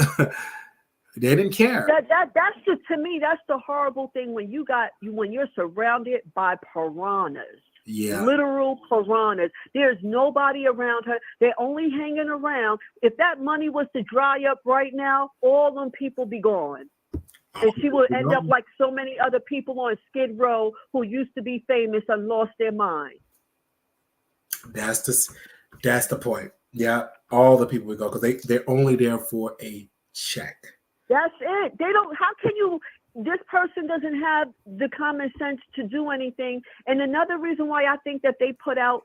they didn't care. To me, that's the horrible thing when you're surrounded by piranhas. Yeah. Literal piranhas. There's nobody around her. They're only hanging around. If that money was to dry up right now, all them people be gone. And she will end up like so many other people on Skid Row who used to be famous and lost their mind. That's the point. Yeah, all the people would go, because they're only there for a check. That's it. They don't. How can you? This person doesn't have the common sense to do anything. And another reason why I think that they put out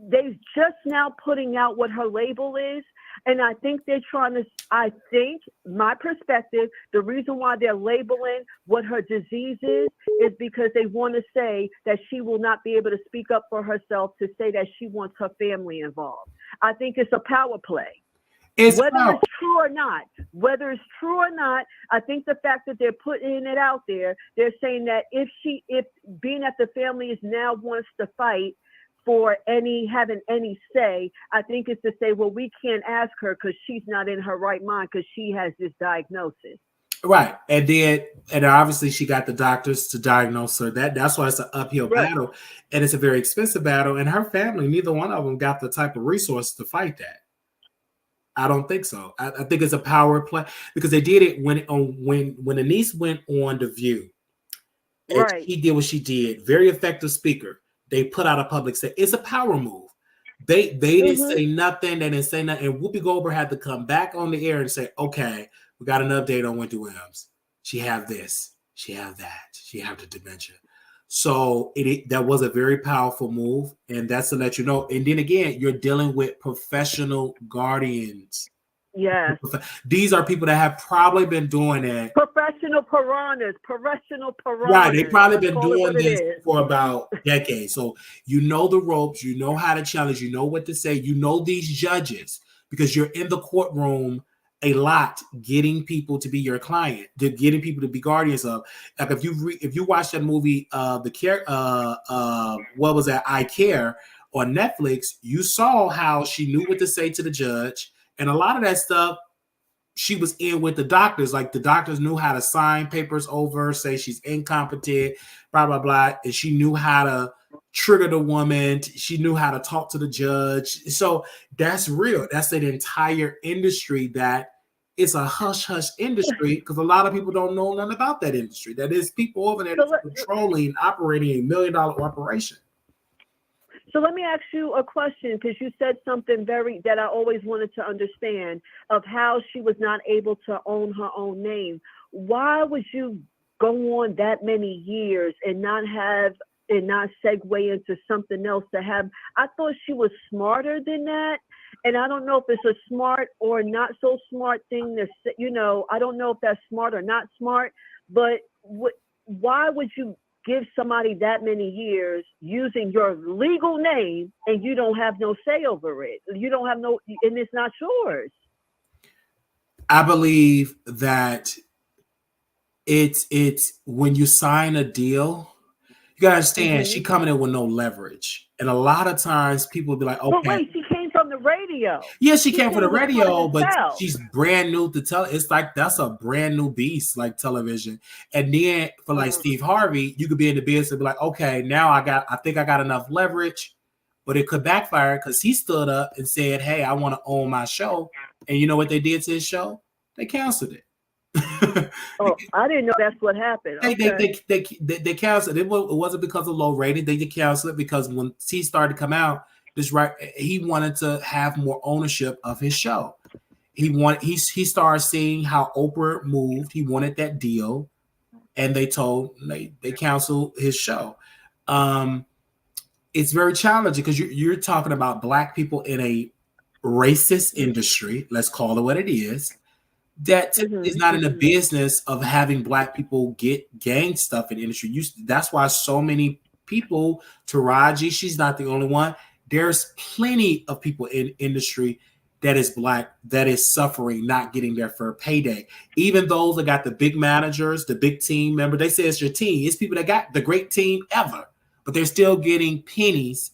they're just now putting out what her label is. And I think they're trying to, my perspective, the reason why they're labeling what her disease is because they want to say that she will not be able to speak up for herself, to say that she wants her family involved. I think it's a power play. Whether it's true or not, I think the fact that they're putting it out there, they're saying that if being that the family is now wants to fight for having any say, I think it's to say, well, we can't ask her because she's not in her right mind because she has this diagnosis. Right. And obviously she got the doctors to diagnose her. That's why it's an uphill battle, and it's a very expensive battle. And her family, neither one of them got the type of resource to fight that. I don't think so. I think it's a power play, because they did it when the niece went on The View. And she did what she did. Very effective speaker. They put out a public statement. It's a power move. They didn't say nothing. They didn't say nothing. And Whoopi Goldberg had to come back on the air and say, okay, we got an update on Wendy Williams. She have this. She have that. She have the dementia. So that was a very powerful move. And that's to let you know. And then again, you're dealing with professional guardians. Yes. These are people that have probably been doing it. Professional piranhas. Right. They've probably been doing this for about decades. So you know the ropes, you know how to challenge, you know what to say, you know these judges, because you're in the courtroom a lot, getting people to be your client, getting people to be guardians of. Like if you watch that movie, what was that? I Care on Netflix, you saw how she knew what to say to the judge. And a lot of that stuff, she was in with the doctors. Like the doctors knew how to sign papers over, say she's incompetent, blah, blah, blah. And she knew how to trigger the woman. She knew how to talk to the judge. So that's real. That's an entire industry that it's a hush-hush industry, because a lot of people don't know nothing about that industry. That is people over there controlling, operating a $1 million operation. So let me ask you a question, because you said something that I always wanted to understand, of how she was not able to own her own name. Why would you go on that many years and not segue into something else to have? I thought she was smarter than that. And I don't know if it's a smart or not so smart thing to say, I don't know if that's smart or not smart, but why would you give somebody that many years using your legal name and you don't have no say over it? You don't have and it's not yours. I believe that it's when you sign a deal, you gotta understand she coming in with no leverage. And a lot of times people will be like, okay. But wait, she came from the radio. Yeah, she came for the was trying radio, to but sell. she's brand new to tell. It's like that's a brand new beast, like television. And then for like Steve Harvey, you could be in the business and be like, okay, now I think I got enough leverage, but it could backfire because he stood up and said, hey, I want to own my show. And you know what they did to his show? They canceled it. Oh, I didn't know that's what happened. Okay. They canceled it. It wasn't because of low rating. They just canceled it because when T started to come out, he wanted to have more ownership of his show. He started seeing how Oprah moved. He wanted that deal, and they canceled his show. It's very challenging because you're talking about Black people in a racist industry. Let's call it what it is. That is not in the business of having Black people get gang stuff in the industry. That's why so many people, Taraji, she's not the only one. There's plenty of people in industry that is Black that is suffering, not getting their fair payday. Even those that got the big managers, the big team member, they say it's your team. It's people that got the great team ever, but they're still getting pennies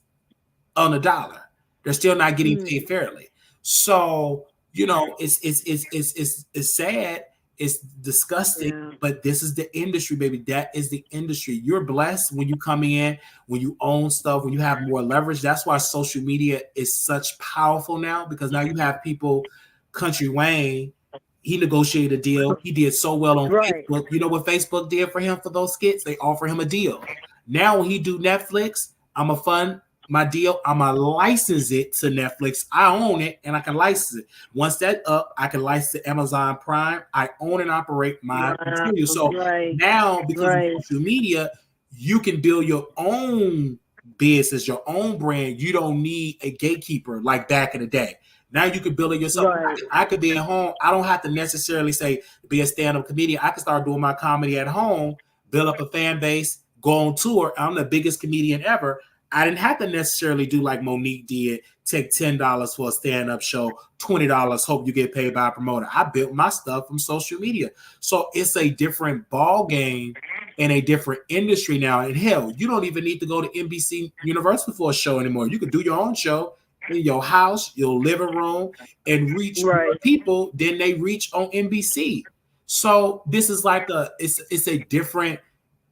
on a dollar. They're still not getting paid fairly. So, you know, it's sad. It's disgusting, but this is the industry, baby. That is the industry. You're blessed when you come in, when you own stuff, when you have more leverage. That's why social media is such powerful now, because now you have people, Country Wayne, he negotiated a deal. He did so well on Facebook. You know what Facebook did for him for those skits? They offer him a deal. Now when he do Netflix, I'm a fund my deal, I'm gonna license it to Netflix. I own it and I can license it. Once that's up, I can license it to Amazon Prime. I own and operate my material. So now, because of social media, you can build your own business, your own brand. You don't need a gatekeeper like back in the day. Now you can build it yourself. I could be at home. I don't have to necessarily say be a stand-up comedian. I can start doing my comedy at home, build up a fan base, go on tour. I'm the biggest comedian ever. I didn't have to necessarily do like Monique did, take $10 for a stand-up show, $20, hope you get paid by a promoter. I built my stuff from social media. So it's a different ball game and a different industry now. And hell, you don't even need to go to NBC Universal for a show anymore. You can do your own show in your house, your living room, and reach more people than they reach on NBC. So this is like it's a different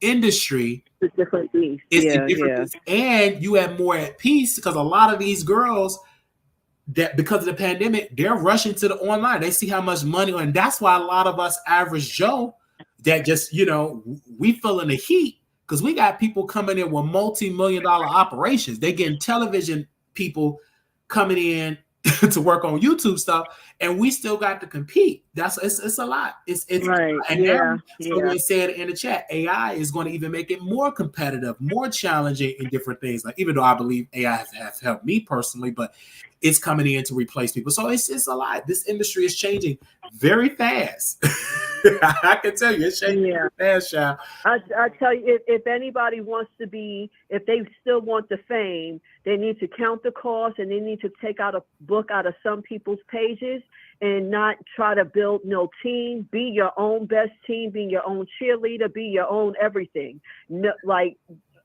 industry. It's a different beast. It's a different beast. And you have more at peace because a lot of these girls that because of the pandemic, they're rushing to the online. They see how much money, and that's why a lot of us average Joe that just, you know, we feeling the heat because we got people coming in with multi-million-dollar operations. They getting television people coming in to work on YouTube stuff, and we still got to compete. It's a lot. It's right. And now, someone said in the chat, AI is going to even make it more competitive, more challenging in different things. Like, even though I believe AI has helped me personally, but it's coming in to replace people. So it's a lot. This industry is changing very fast. I can tell you, it's changing very fast, child. I tell you, if anybody wants to be, if they still want the fame, they need to count the cost, and they need to take out a book out of some people's pages and not try to build no team. Be your own best team, be your own cheerleader, be your own everything. No, like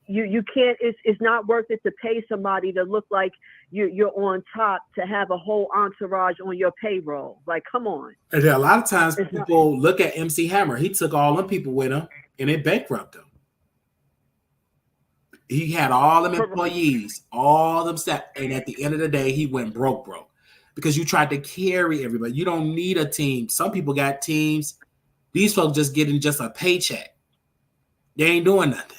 you can't, it's not worth it to pay somebody to look like you're on top to have a whole entourage on your payroll. Like, come on. And a lot of times people look at MC Hammer. He took all them people with him and it bankrupted him. He had all them employees, all them staff, and at the end of the day, he went broke because you tried to carry everybody. You don't need a team. Some people got teams. These folks just getting just a paycheck. They ain't doing nothing.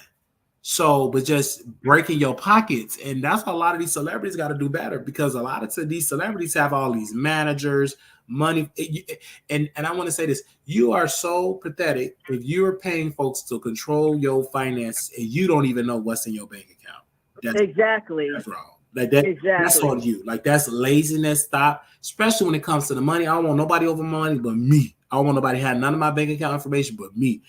So, but just breaking your pockets. And that's why a lot of these celebrities got to do better, because a lot of these celebrities have all these managers, money. And I want to say this, you are so pathetic if you're paying folks to control your finances and you don't even know what's in your bank account. That's wrong. Like that's on you. Like, that's laziness. Stop. Especially when it comes to the money. I don't want nobody over money but me. I don't want nobody have none of my bank account information but me.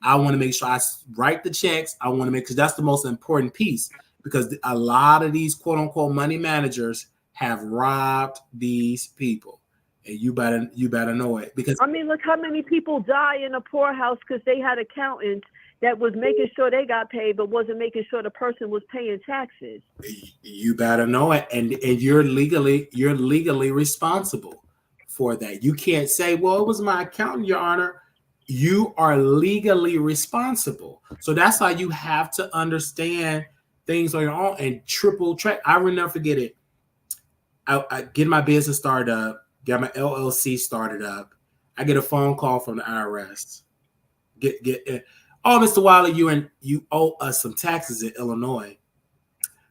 I want to make sure I write the checks. I want to make, because that's the most important piece, because a lot of these quote unquote money managers have robbed these people, and you better know it. Because I mean, look how many people die in a poorhouse because they had accountants that was making sure they got paid, but wasn't making sure the person was paying taxes. You better know it, and you're legally responsible for that. You can't say, "Well, it was my accountant, Your Honor." You are legally responsible. So that's why you have to understand things on your own and triple check. I will never forget it. I get my business started up, get my LLC started up. I get a phone call from the IRS. Oh, Mr. Wilder, you owe us some taxes in Illinois.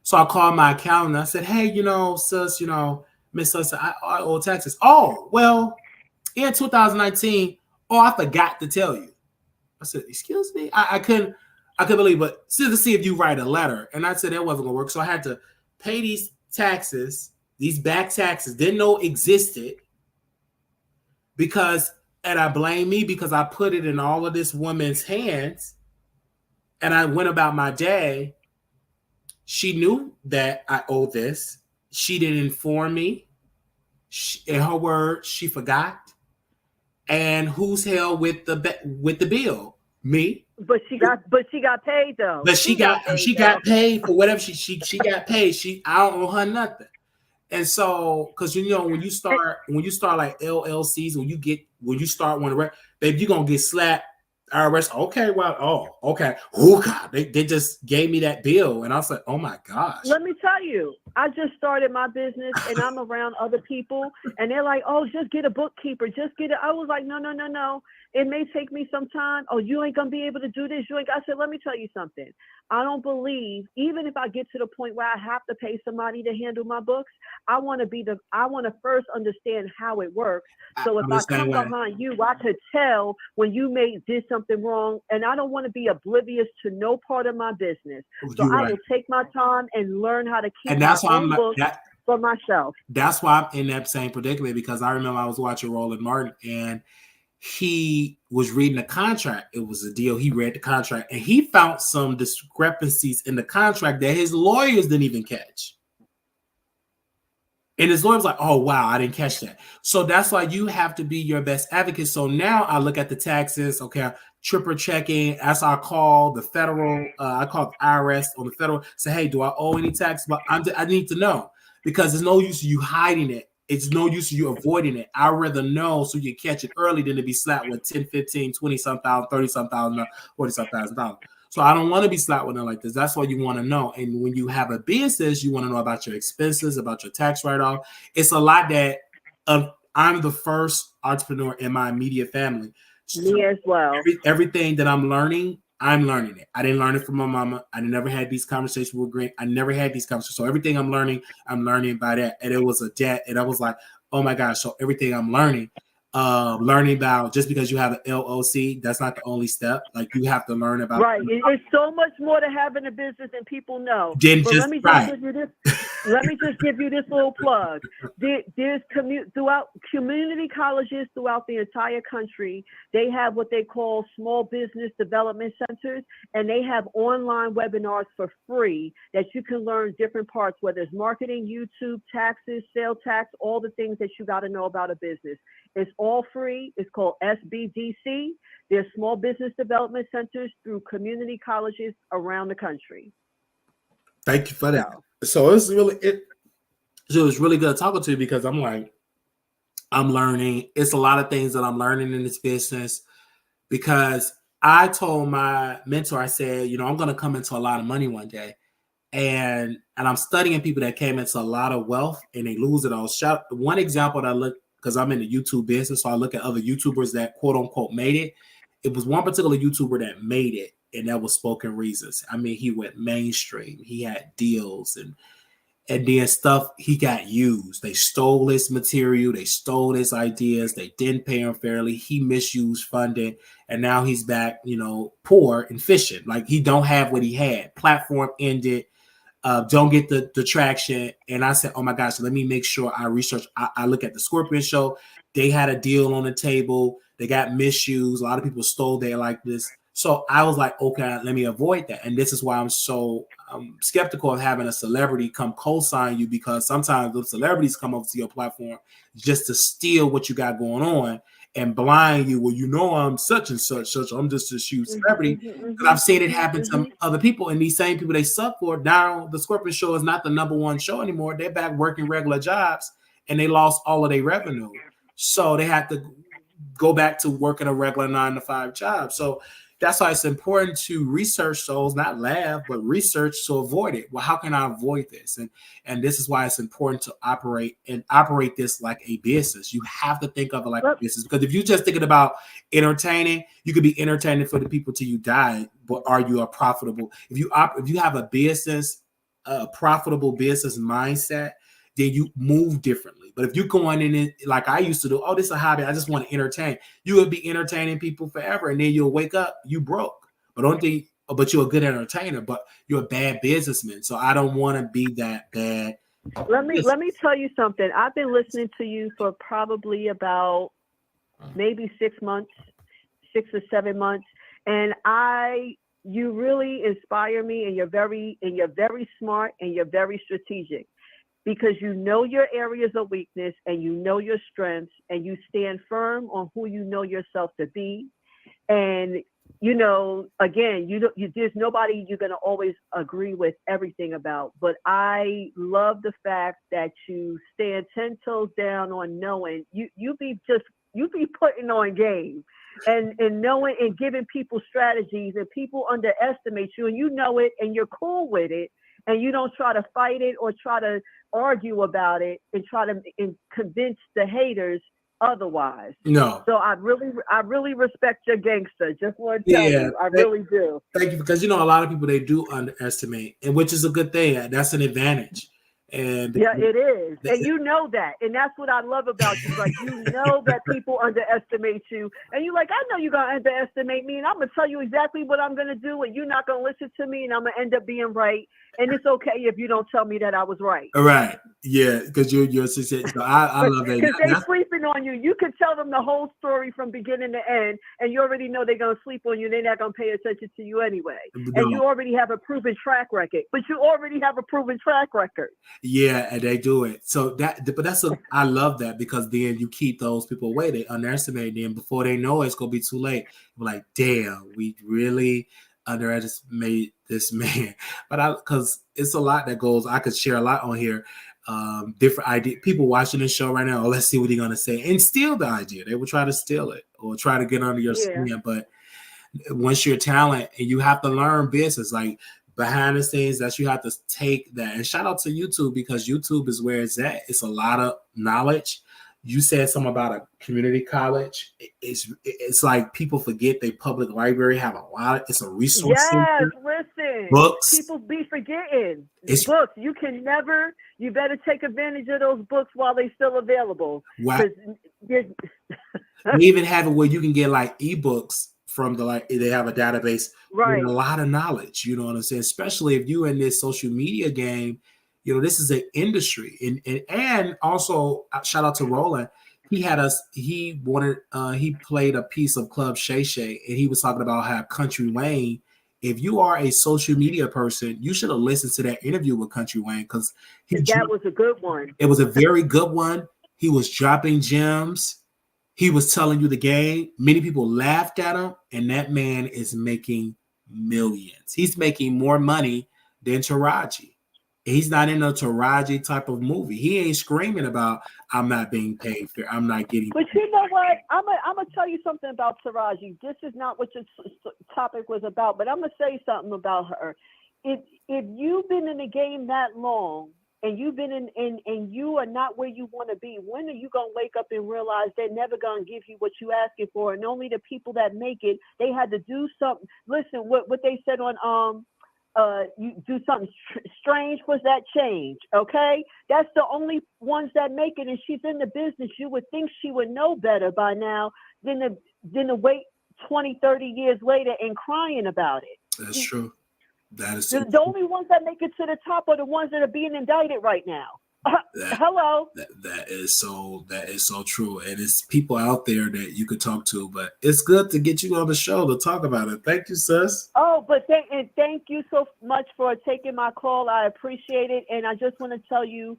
So I called my accountant. I said, "Hey, sis, Miss Sis, I owe taxes." "Oh, well, in 2019, I forgot to tell you." I said, "Excuse me?" I couldn't believe, but to see if you write a letter. And I said that wasn't gonna work. So I had to pay these taxes, these back taxes, didn't know existed, and I blame me because I put it in all of this woman's hands, and I went about my day. She knew that I owed this. She didn't inform me. In her words, she forgot. And who's held with the bill? Me. But she got paid though. But she got paid for whatever she got paid. I don't owe her nothing. And so, because when you start like LLCs, when you start one, babe, you're gonna get slapped. IRS, okay, well, okay. Oh God, they just gave me that bill, and I was like, oh my gosh. Let me tell you, I just started my business, and I'm around other people, and they're like, "Oh, just get a bookkeeper, just get it." I was like, no. It may take me some time. "Oh, you ain't gonna be able to do this. I said, let me tell you something. I don't believe, even if I get to the point where I have to pay somebody to handle my books, I want to first understand how it works. So if I come behind you, I could tell when you did something wrong, and I don't want to be oblivious to no part of my business. So I will take my time and learn how to keep my own books for myself." That's why I'm in that same predicament, because I remember I was watching Roland Martin, and he was reading the contract. It was a deal. He read the contract, and he found some discrepancies in the contract that his lawyers didn't even catch. And his lawyer was like, "Oh, wow, I didn't catch that." So that's why you have to be your best advocate. So now I look at the taxes. Okay, triple checking. As I call the federal, I call the IRS on the federal. Say, "Hey, do I owe any tax?" But I need to know, because there's no use of you hiding it. It's no use of you avoiding it. I'd rather know so you catch it early than to be slapped with 10, 15, 20-some thousand, 30-some thousand, 40-some thousand dollars. So I don't want to be slapped with nothing like this. That's what you want to know. And when you have a business, you want to know about your expenses, about your tax write-off. It's a lot that I'm the first entrepreneur in my immediate family. Me as well. Everything that I'm learning it. I didn't learn it from my mama. I never had these conversations with Green. I never had these conversations. So everything I'm learning by that. And it was a debt. And I was like, oh my gosh. So everything I'm learning about, just because you have an LLC, that's not the only step. Like, you have to learn about. Right. It's so much more to having a business than people know. Let me just give you this little plug. There's throughout community colleges throughout the entire country, they have what they call small business development centers, and they have online webinars for free that you can learn different parts, whether it's marketing, YouTube, taxes, sales tax, all the things that you got to know about a business. It's all free. It's called SBDC. There's small business development centers through community colleges around the country. Thank you for that. So it's really good talking to you, because I'm learning. It's a lot of things that I'm learning in this business, because I told my mentor, I said, I'm going to come into a lot of money one day. And I'm studying people that came into a lot of wealth and they lose it all. One example that I look, because I'm in the YouTube business, so I look at other YouTubers that quote unquote made it. It was one particular YouTuber that made it, and that was Spoken Reasons. I mean, he went mainstream. He had deals, and then stuff, he got used. They stole his material. They stole his ideas. They didn't pay him fairly. He misused funding, and now he's back, poor and fishing. Like, he don't have what he had. Platform ended. Don't get the traction. And I said, oh my gosh, let me make sure I research. I look at the Scorpion Show. They had a deal on the table. They got misused. A lot of people stole their likeness. So I was like, okay, let me avoid that. And this is why I'm so skeptical of having a celebrity come co-sign you, because sometimes those celebrities come over to your platform just to steal what you got going on. and blind you. Well, you know, I'm such and such. I'm just a huge celebrity. Because I've seen it happen to other people, and these same people they suck for. Now the Scorpion show is not the #1 show anymore. They're back working regular jobs, and they lost all of their revenue, so they had to go back to working a regular 9-to-5 job. So that's why it's important to research those, not laugh, but research to avoid it. Well, how can I avoid this? And this is why it's important to operate this like a business. You have to think of it like a business, because if you're just thinking about entertaining, you could be entertaining for the people till you die. But are you a profitable? If you have a business, a profitable business mindset, then you move differently. But if you're going in it like I used to do, oh, this is a hobby, I just want to entertain, you will be entertaining people forever, and then you'll wake up, you broke. But you're a good entertainer, but you're a bad businessman. So I don't want to be that bad. Let me tell you something. I've been listening to you for probably about maybe 6 months, 6 or 7 months, and you really inspire me, and you're very smart, and you're very strategic, because you know your areas of weakness and you know your strengths, and you stand firm on who you know yourself to be. And, you know, again, there's nobody you're going to always agree with everything about. But I love the fact that you stand 10 toes down on knowing you be putting on game and knowing and giving people strategies, and people underestimate you, and you know it, and you're cool with it. And you don't try to fight it or try to argue about it and try to convince the haters otherwise. No. So I really respect your gangster. Just want to tell you, I really do. Thank you, because you know a lot of people, they do underestimate, and which is a good thing. That's an advantage. And yeah, it is. And you know that. And that's what I love about you. Like, you know that people underestimate you. And you're like, I know you're going to underestimate me, and I'm going to tell you exactly what I'm going to do, and you're not going to listen to me, and I'm going to end up being right. And it's okay if you don't tell me that I was right. All right. Yeah, because you're success. So I love that. Because they're sleeping on you. You can tell them the whole story from beginning to end, and you already know they're going to sleep on you. They're not going to pay attention to you anyway. No. And you already have a proven track record. Yeah, and they do it. So I love that, because then you keep those people away. They underestimate them. Before they know it, it's going to be too late. We're like, damn, we really underestimate this man. But because it's a lot that goes, I could share a lot on here. Different idea, people watching this show right now, let's see what he's going to say, and steal the idea. They will try to steal it or try to get under your skin. But once you're a talent, and you have to learn business, like behind the scenes, that you have to take that. And shout out to YouTube, because YouTube is where it's at. It's a lot of knowledge. You said something about a community college. It's like people forget they public library have a lot. It's a resource center. Listen. Books. People be forgetting. Books. You better take advantage of those books while they're still available. Wow. They even have it where you can get like ebooks from they have a database. Right. With a lot of knowledge. You know what I'm saying? Especially if you're in this social media game. You know, this is an industry, and also shout out to Roland. He played a piece of Club Shay Shay, and he was talking about how Country Wayne, if you are a social media person, you should have listened to that interview with Country Wayne, because that was a good one. It was a very good one. He was dropping gems. He was telling you the game. Many people laughed at him, and that man is making millions. He's making more money than Taraji. He's not in a Taraji type of movie. He ain't screaming about, I'm not being paid fair, I'm not getting paid. But you know what? I'm going to tell you something about Taraji. This is not what your topic was about, but I'm going to say something about her. If you've been in the game that long, and you've been and you are not where you want to be, when are you going to wake up and realize they're never going to give you what you're asking for? And only the people that make it, they had to do something. Listen, what they said on you do something strange for that change, okay? That's the only ones that make it, and she's in the business. You would think she would know better by now than to wait 20, 30 years later and crying about it. That's true. That is the only ones that make it to the top are the ones that are being indicted right now. Hello. That is so true, and it's people out there that you could talk to. But it's good to get you on the show to talk about it. Thank you, sis. Oh, but thank you so much for taking my call. I appreciate it, and I just want to tell you,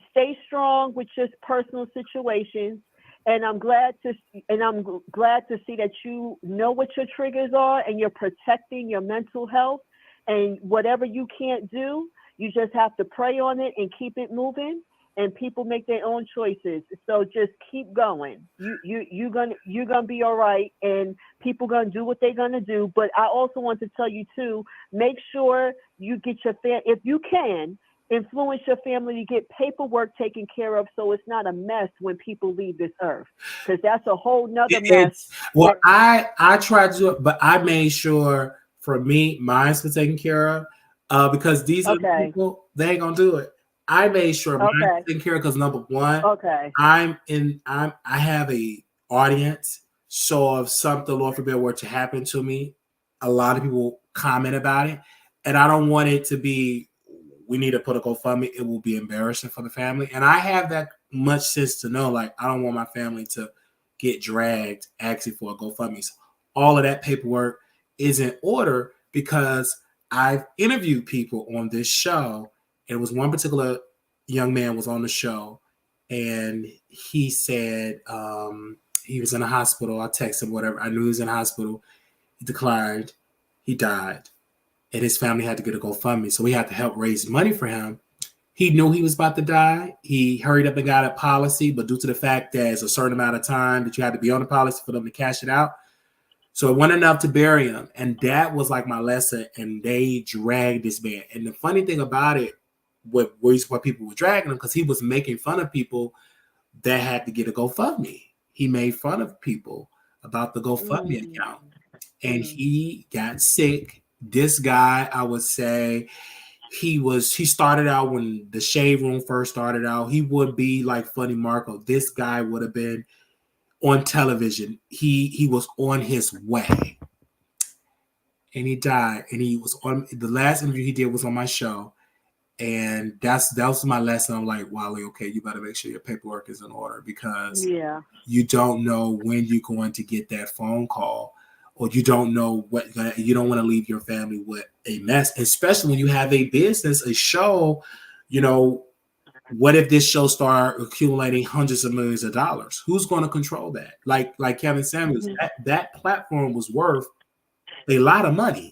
stay strong with your personal situations. And I'm glad to see that you know what your triggers are and you're protecting your mental health. And whatever you can't do, you just have to pray on it and keep it moving. And people make their own choices. So just keep going. You're gonna be all right, and people gonna do what they're gonna do. But I also want to tell you too, make sure you get your if you can, influence your family to get paperwork taken care of so it's not a mess when people leave this earth, because that's a whole nother mess. Well, I tried to do it, but I made sure for me, mine was taken care of, because these are the people, they ain't gonna do it. I made sure mine was taken care of because number one, I have a audience, so if something, Lord forbid, were to happen to me, a lot of people comment about it, and I don't want it to be, we need to put a GoFundMe. It will be embarrassing for the family. And I have that much sense to know, like, I don't want my family to get dragged actually for a GoFundMe. So all of that paperwork is in order because I've interviewed people on this show. It was one particular young man was on the show, and he said he was in a hospital. I texted him, whatever. I knew he was in a hospital. He declined. He died. And his family had to get a GoFundMe. So we had to help raise money for him. He knew he was about to die. He hurried up and got a policy, but due to the fact that it's a certain amount of time that you had to be on the policy for them to cash it out, so it wasn't enough to bury him. And that was like my lesson. And they dragged this man. And the funny thing about it, what people were dragging him, because he was making fun of people that had to get a GoFundMe. He made fun of people about the GoFundMe account. And he got sick. This guy, I would say, he started out when the Shade Room first started out. He would be like Funny Marco. This guy would have been on television. He was on his way. And he died. And he was on the last interview he did was on my show. And that was my lesson. I'm like, Wally, okay, you better make sure your paperwork is in order, because you don't know when you're going to get that phone call, or you don't know you don't want to leave your family with a mess, especially when you have a business, a show. You know, what if this show start accumulating hundreds of millions of dollars? Who's going to control that? Like Kevin Samuels, that platform was worth a lot of money.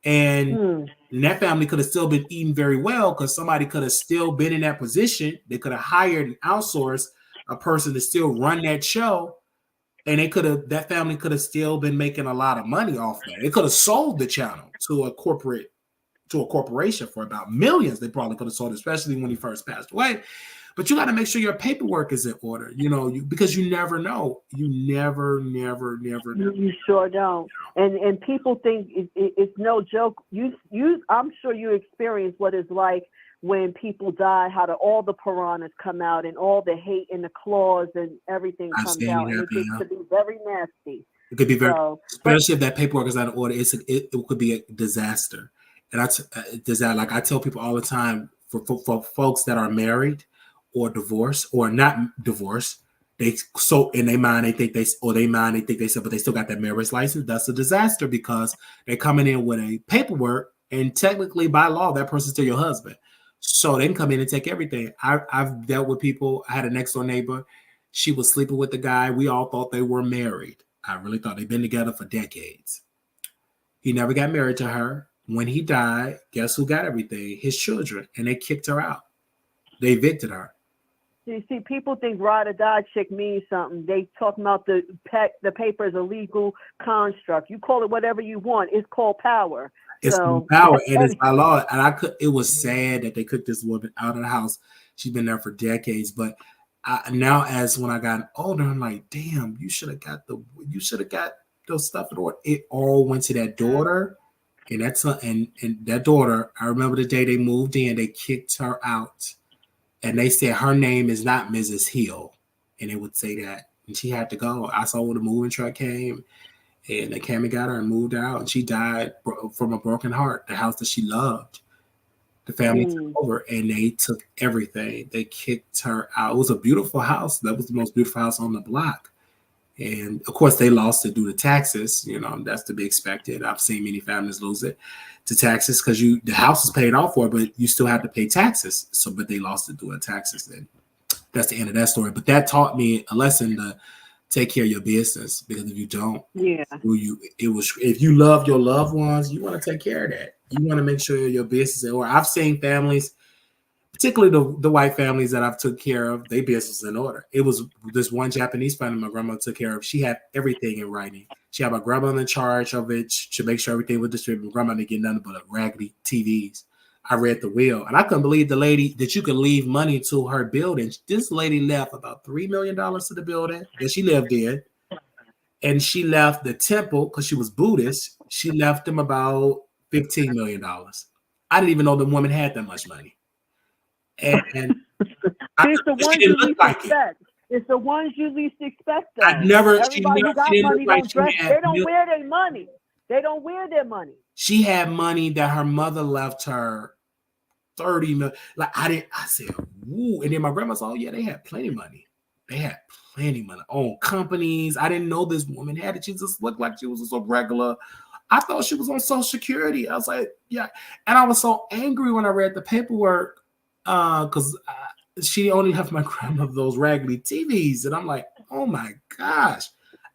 And that family could have still been eating very well, because somebody could have still been in that position. They could have hired and outsourced a person to still run that show. And that family could have still been making a lot of money off that. They could have sold the channel to a corporation for about millions. They probably could have sold, especially when he first passed away. But you got to make sure your paperwork is in order, because you never know. You never know. You sure don't. And people think it's no joke. I'm sure you experience what it's like when people die, how all the piranhas come out and all the hate and the claws and everything comes out. And it gets to be very nasty. It could be especially if that paperwork is out of order. It could be a disaster. And like I tell people all the time, for folks that are married or divorced or not divorced, but they still got that marriage license. That's a disaster, because they're coming in with a paperwork, and technically by law that person's still your husband. So they can come in and take everything. I've dealt with people. I had a next door neighbor. She was sleeping with the guy. We all thought they were married. I really thought they'd been together for decades. He never got married to her. When he died, guess who got everything? His children. And they kicked her out. They evicted her. You see, people think ride or die chick means something. They talk about the paper is a legal construct. You call it whatever you want. It's called power. It's called power, and it's by law. And it was sad that they kicked this woman out of the house. She's been there for decades. But now, as when I got older, I'm like, damn, you should have got those stuff in order. It all went to that daughter, and and that daughter. I remember the day they moved in, they kicked her out. And they said her name is not Mrs. Hill. And it would say that. And she had to go. I saw when the moving truck came. And they came and got her and moved her out. And she died from a broken heart. The house that she loved. The family took over. And they took everything. They kicked her out. It was a beautiful house. That was the most beautiful house on the block. And, of course, they lost it due to taxes. That's to be expected. I've seen many families lose it to taxes, because the house is paid off for, but you still have to pay taxes. But they lost it due to taxes. And that's the end of that story. But that taught me a lesson to take care of your business, because if you don't, if you love your loved ones, you want to take care of that. You want to make sure your business. Or I've seen families, particularly the white families that I've took care of, their business in order. It was this one Japanese family my grandma took care of. She had everything in writing. She had my grandmother in charge of it. She make sure everything was distributed. My grandma didn't get nothing but raggedy TVs. I read the will, and I couldn't believe the lady that you could leave money to her building. This lady left about $3 million to the building that she lived in, and she left the temple, because she was Buddhist. She left them about $15 million. I didn't even know the woman had that much money. And it's the ones you least expect. It's the ones you least expect. Though. Everybody who got money don't dress. They don't wear their money. They don't wear their money. She had money that her mother left her. 30 million. Like I said, woo. And then my grandma said, oh yeah, they had plenty of money. They had plenty of money. Own companies. I didn't know this woman had it. She just looked like she was just a regular. I thought she was on Social Security. I was like, yeah. And I was so angry when I read the paperwork, because she only left my grandmother those raggedy TVs. And I'm like, oh my gosh.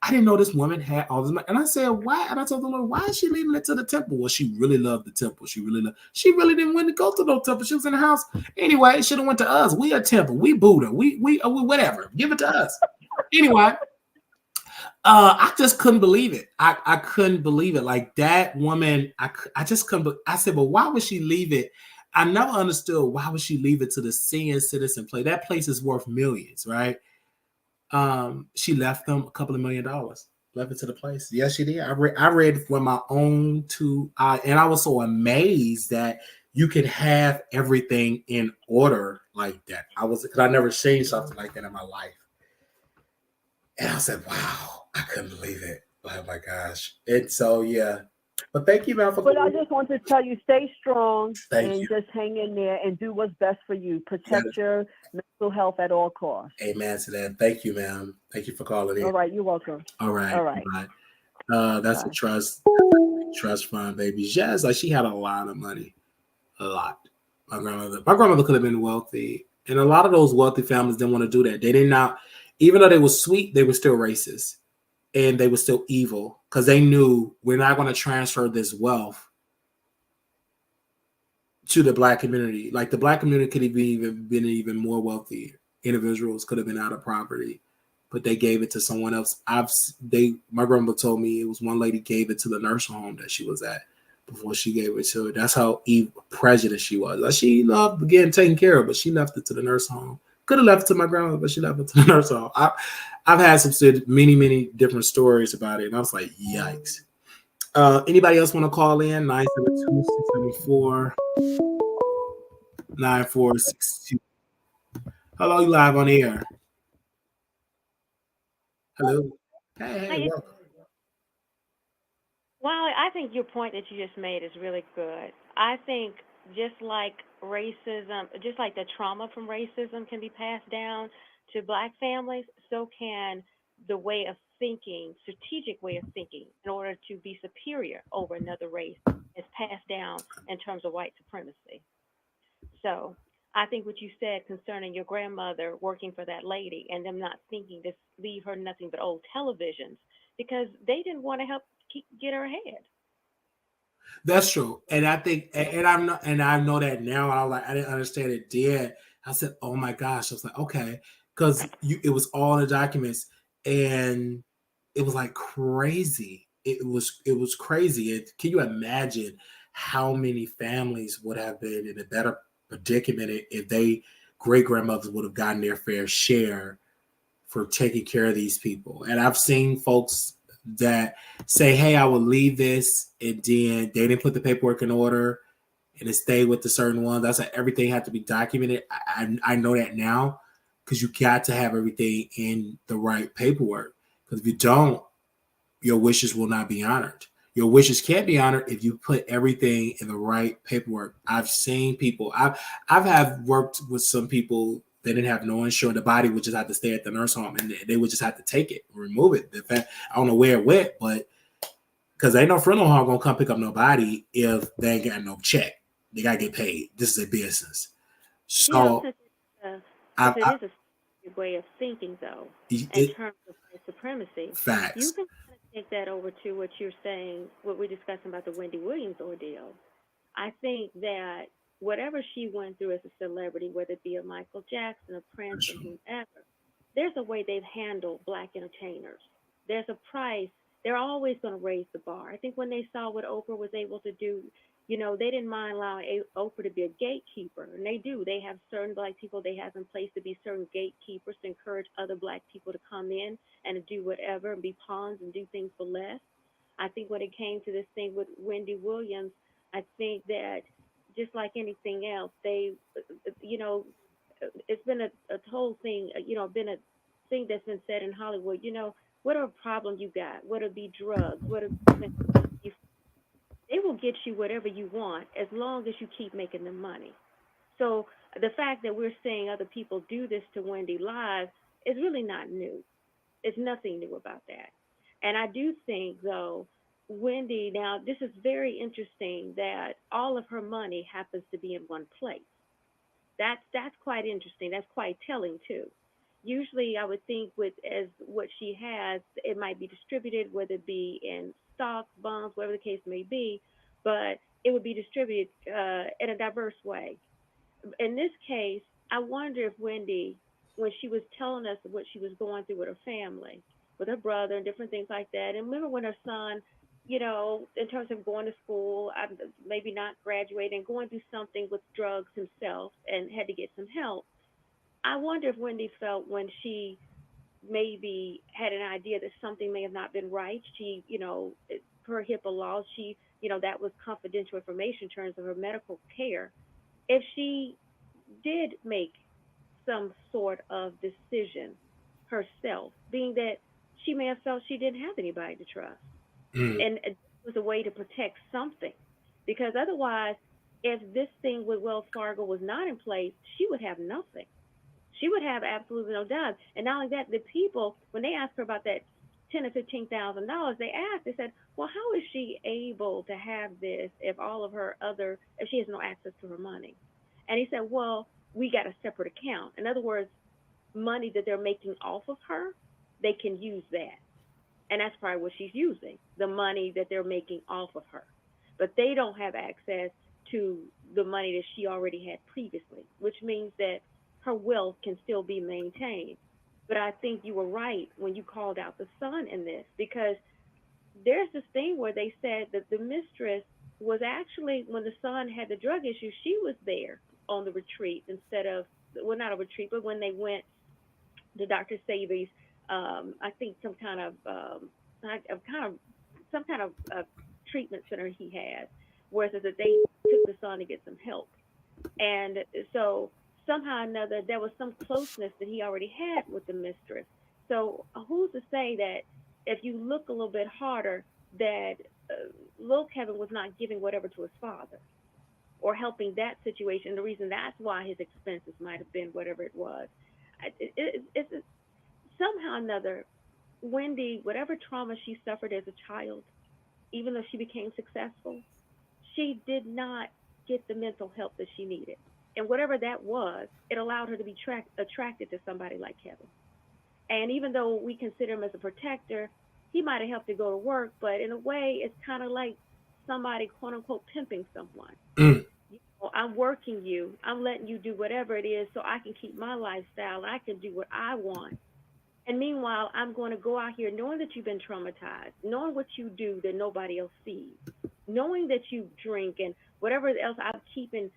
I didn't know this woman had all this money. And I said, why? And I told the Lord, why is she leaving it to the temple? Well, she really loved the temple. She really didn't want to go to no temple. She was in the house. Anyway, it should have went to us. We a temple. We Buddha. We whatever. Give it to us. Anyway, I just couldn't believe it. I couldn't believe it. Like that woman, I just couldn't. I said, well, why would she leave it? I never understood why would she leave it to the senior citizen place. That place is worth millions, right? She left them a couple of $1 million, left it to the place. Yes, she did. I read with my own two eyes, and I was so amazed that you could have everything in order like that. Because I never seen something like that in my life. And I said, wow, I couldn't believe it. Oh my gosh. And so, yeah. But thank you, man. But I just want to tell you, stay strong and just hang in there and do what's best for you. Protect your mental health at all costs. Amen to that. Thank you, ma'am. Thank you for calling in. All right, you're welcome. All right. That's a trust fund, baby. Yes, like she had a lot of money. A lot. My grandmother could have been wealthy. And a lot of those wealthy families didn't want to do that. They did not, even though they were sweet, they were still racist. And they were still evil, because they knew we're not going to transfer this wealth to the Black community. Like the Black community could have been even more wealthy. Individuals could have been out of property, but they gave it to someone else. My grandma told me it was one lady gave it to the nursing home that she was at before she gave it to her. That's how prejudiced she was. Like she loved getting taken care of, but she left it to the nursing home. Could have left it to my grandmother, but she left it to the nursing home. I've had many different stories about it, and I was like, yikes. Anybody else want to call in? 972-674-9462. Hello, you live on the air. Hello. Hey, welcome. Well, I think your point that you just made is really good. I think just like racism, just like the trauma from racism can be passed down to Black families, so can the way of thinking, strategic way of thinking, in order to be superior over another race, is passed down in terms of white supremacy. So I think what you said concerning your grandmother working for that lady and them not thinking to leave her nothing but old televisions, because they didn't want to help get her ahead. That's true, and I think, and I know that now. I didn't understand it then. I said, "Oh my gosh!" I was like, "Okay," because it was all in the documents, and it was like crazy. It was crazy. Can you imagine how many families would have been in a better predicament if they great grandmothers would have gotten their fair share for taking care of these people? And I've seen folks that say, hey, I will leave this, and then they didn't put the paperwork in order and it stayed with the certain ones. That's like everything had to be documented. I know that now, because you got to have everything in the right paperwork, because if you don't, your wishes will not be honored. Your wishes can't be honored if you put everything in the right paperwork. I've seen people, I've worked with some people. They didn't have no insurance. The body would just have to stay at the nurse home, and they would just have to take it, remove it. In fact, I don't know where it went, but because ain't no funeral home gonna come pick up no body if they ain't got no check. They gotta get paid. This is a business. So it is your way of thinking, though, in It, terms of white supremacy. You facts. can kind of take that over to what you're saying, what we're discussing about the Wendy Williams ordeal. I think that whatever she went through as a celebrity, whether it be a Michael Jackson, a For Prince, and sure. whomever, there's a way they've handled black entertainers. There's a price. They're always going to raise the bar. I think when they saw what Oprah was able to do, they didn't mind allowing Oprah to be a gatekeeper, and they do. They have certain black people they have in place to be certain gatekeepers to encourage other black people to come in and to do whatever and be pawns and do things for less. I think when it came to this thing with Wendy Williams, I think that just like anything else, you know, it's been a whole thing, been a thing that's been said in Hollywood. What a problem you got? What would be drugs? What would they will get you whatever you want as long as you keep making them money. So the fact that we're seeing other people do this to Wendy live is really not new. It's nothing new about that. And I do think, though, Wendy, now this is very interesting that all of her money happens to be in one place. That's quite interesting. That's quite telling too. Usually, I would think with as what she has, it might be distributed, whether it be in stocks, bonds, whatever the case may be, but it would be distributed in a diverse way. In this case, I wonder if Wendy, when she was telling us what she was going through with her family, with her brother and different things like that, and remember when her son, in terms of going to school, maybe not graduating, going through something with drugs himself and had to get some help. I wonder if Wendy felt when she maybe had an idea that something may have not been right. She, per HIPAA laws, she, that was confidential information in terms of her medical care. If she did make some sort of decision herself, being that she may have felt she didn't have anybody to trust, Mm, and it was a way to protect something, because otherwise, if this thing with Wells Fargo was not in place, she would have nothing. She would have absolutely no dime. And not only that, the people, when they asked her about that $10,000 or $15,000, they asked, they said, well, how is she able to have this if she has no access to her money? And he said, well, we got a separate account. In other words, money that they're making off of her, they can use that. And that's probably what she's using, the money that they're making off of her. But they don't have access to the money that she already had previously, which means that her wealth can still be maintained. But I think you were right when you called out the son in this, because there's this thing where they said that the mistress was actually, when the son had the drug issue, she was there on the retreat instead of, well, not a retreat, but when they went to Dr. Sabi's, I think some kind of treatment center he had, where it says that they took the son to get some help. And so somehow or another, there was some closeness that he already had with the mistress. So who's to say that if you look a little bit harder, that little Kevin was not giving whatever to his father or helping that situation? The reason that's why his expenses might have been whatever it was. It's somehow or another, Wendy, whatever trauma she suffered as a child, even though she became successful, she did not get the mental help that she needed. And whatever that was, it allowed her to be attracted to somebody like Kevin. And even though we consider him as a protector, he might have helped her go to work, but in a way, it's kind of like somebody, quote unquote, pimping someone. mm, I'm working you, I'm letting you do whatever it is so I can keep my lifestyle and I can do what I want. And meanwhile, I'm going to go out here knowing that you've been traumatized, knowing what you do that nobody else sees, knowing that you drink and whatever else I'm keeping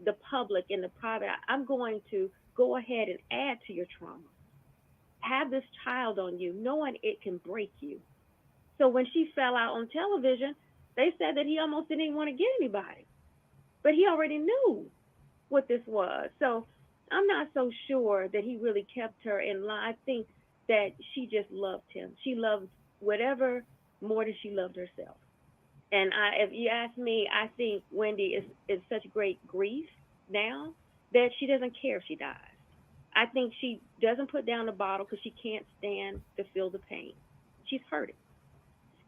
the public and the private. I'm going to go ahead and add to your trauma. Have this child on you, knowing it can break you. So when she fell out on television, they said that he almost didn't even want to get anybody, but he already knew what this was. So I'm not so sure that he really kept her in line. I think that she just loved him. She loved whatever more than she loved herself. And if you ask me, I think Wendy is such great grief now that she doesn't care if she dies. I think she doesn't put down the bottle because she can't stand to feel the pain. She's hurting.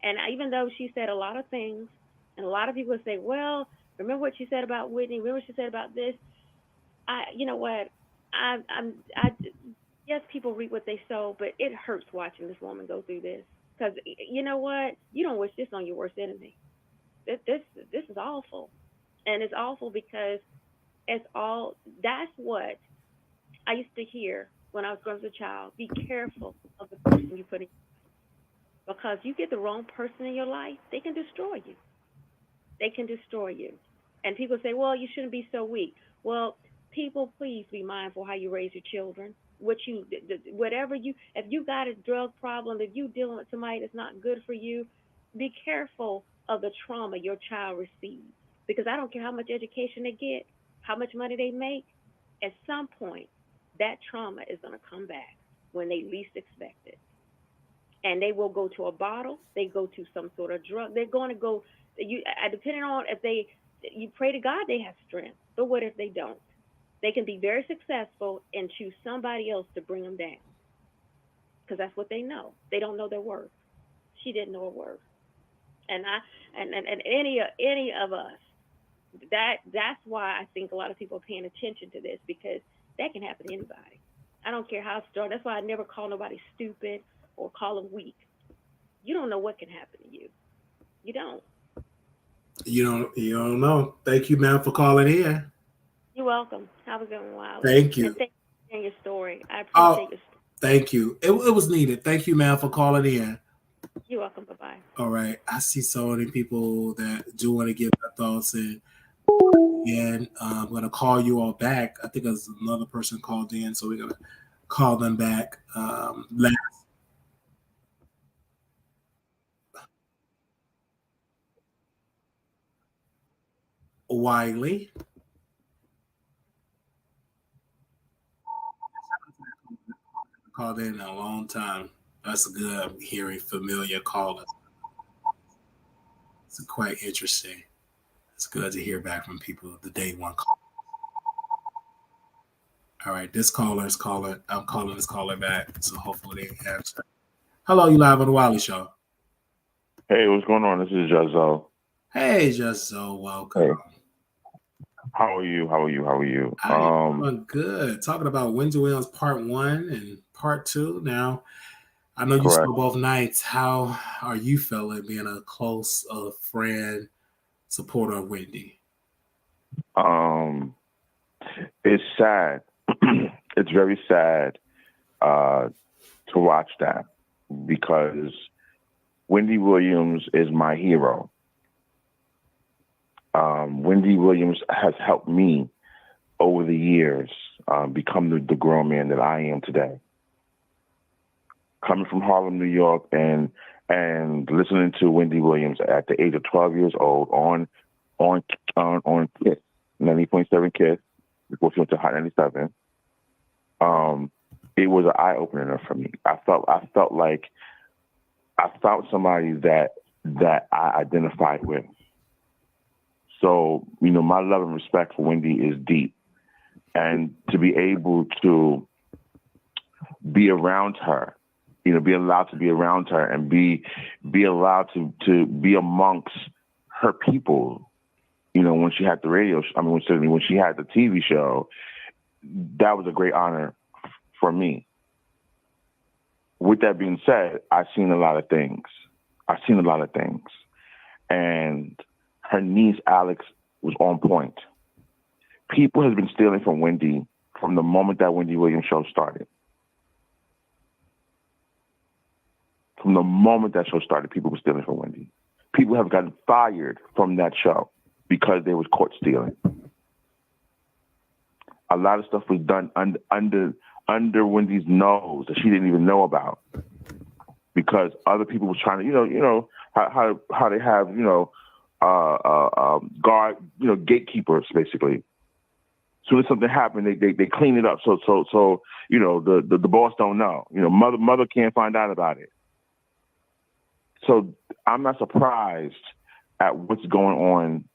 And even though she said a lot of things, and a lot of people say, well, remember what she said about Whitney? Remember what she said about this? You know what? I yes, people reap what they sow, but it hurts watching this woman go through this. Because you know what? You don't wish this on your worst enemy. This is awful, and it's awful because it's all. That's what I used to hear when I was growing up as a child. Be careful of the person you put in, because you get the wrong person in your life, they can destroy you. They can destroy you. And people say, well, you shouldn't be so weak. Well, people, please be mindful how you raise your children. Whatever if you got a drug problem, if you dealing with somebody that's not good for you, be careful of the trauma your child receives. Because I don't care how much education they get, how much money they make, at some point, that trauma is going to come back when they least expect it. And they will go to a bottle, they go to some sort of drug. They're going to go, depending on you pray to God they have strength, but what if they don't? They can be very successful and choose somebody else to bring them down, because that's what they know. They don't know their worth. She didn't know her worth, and any of us. That's why I think a lot of people are paying attention to this, because that can happen to anybody. I don't care how strong. That's why I never call nobody stupid or call them weak. You don't know what can happen to you. You don't. You don't know. Thank you, ma'am, for calling in. You're welcome. Have a good one, Wiley. Thank you. And thank you for sharing your story. I appreciate your story. Thank you. It was needed. Thank you, ma'am, for calling in. You're welcome. Bye-bye. All right. I see so many people that do want to give their thoughts in. And I'm going to call you all back. I think there's another person called in, so we're going to call them back. Wiley. Called in a long time. That's good. I'm hearing familiar callers. It's quite interesting. It's good to hear back from people the day one call. All right, this caller is calling. I'm calling this caller back, so hopefully they answer. Hello, you live on the Wiley Show. Hey, what's going on? This is Jazzo. Hey, Jazzo, welcome. Hey. How are you? I'm good. Talking about Wendy Williams Part 1 and Part 2. Now, I know you saw both nights. How are you feeling being a close friend, supporter of Wendy? It's sad. It's very sad to watch that, because Wendy Williams is my hero. Wendy Williams has helped me over the years become the grown man that I am today. Coming from Harlem, New York, and listening to Wendy Williams at the age of 12 years old on KISS, 90.7 KISS, before she went to Hot 97. It was an eye opener for me. I felt like I found somebody that I identified with. So, my love and respect for Wendy is deep. And to be able to be around her, be allowed to be around her and be allowed to be amongst her people, when she had the radio, when she had the TV show, that was a great honor for me. With that being said, I've seen a lot of things. And her niece, Alex, was on point. People have been stealing from Wendy from the moment that Wendy Williams show started. From the moment that show started, people were stealing from Wendy. People have gotten fired from that show because they was caught stealing. A lot of stuff was done under Wendy's nose that she didn't even know about, because other people was trying to, how they have, guard, gatekeepers, basically. As soon as something happened, they clean it up. So the boss don't know. Mother can't find out about it. So I'm not surprised at what's going on.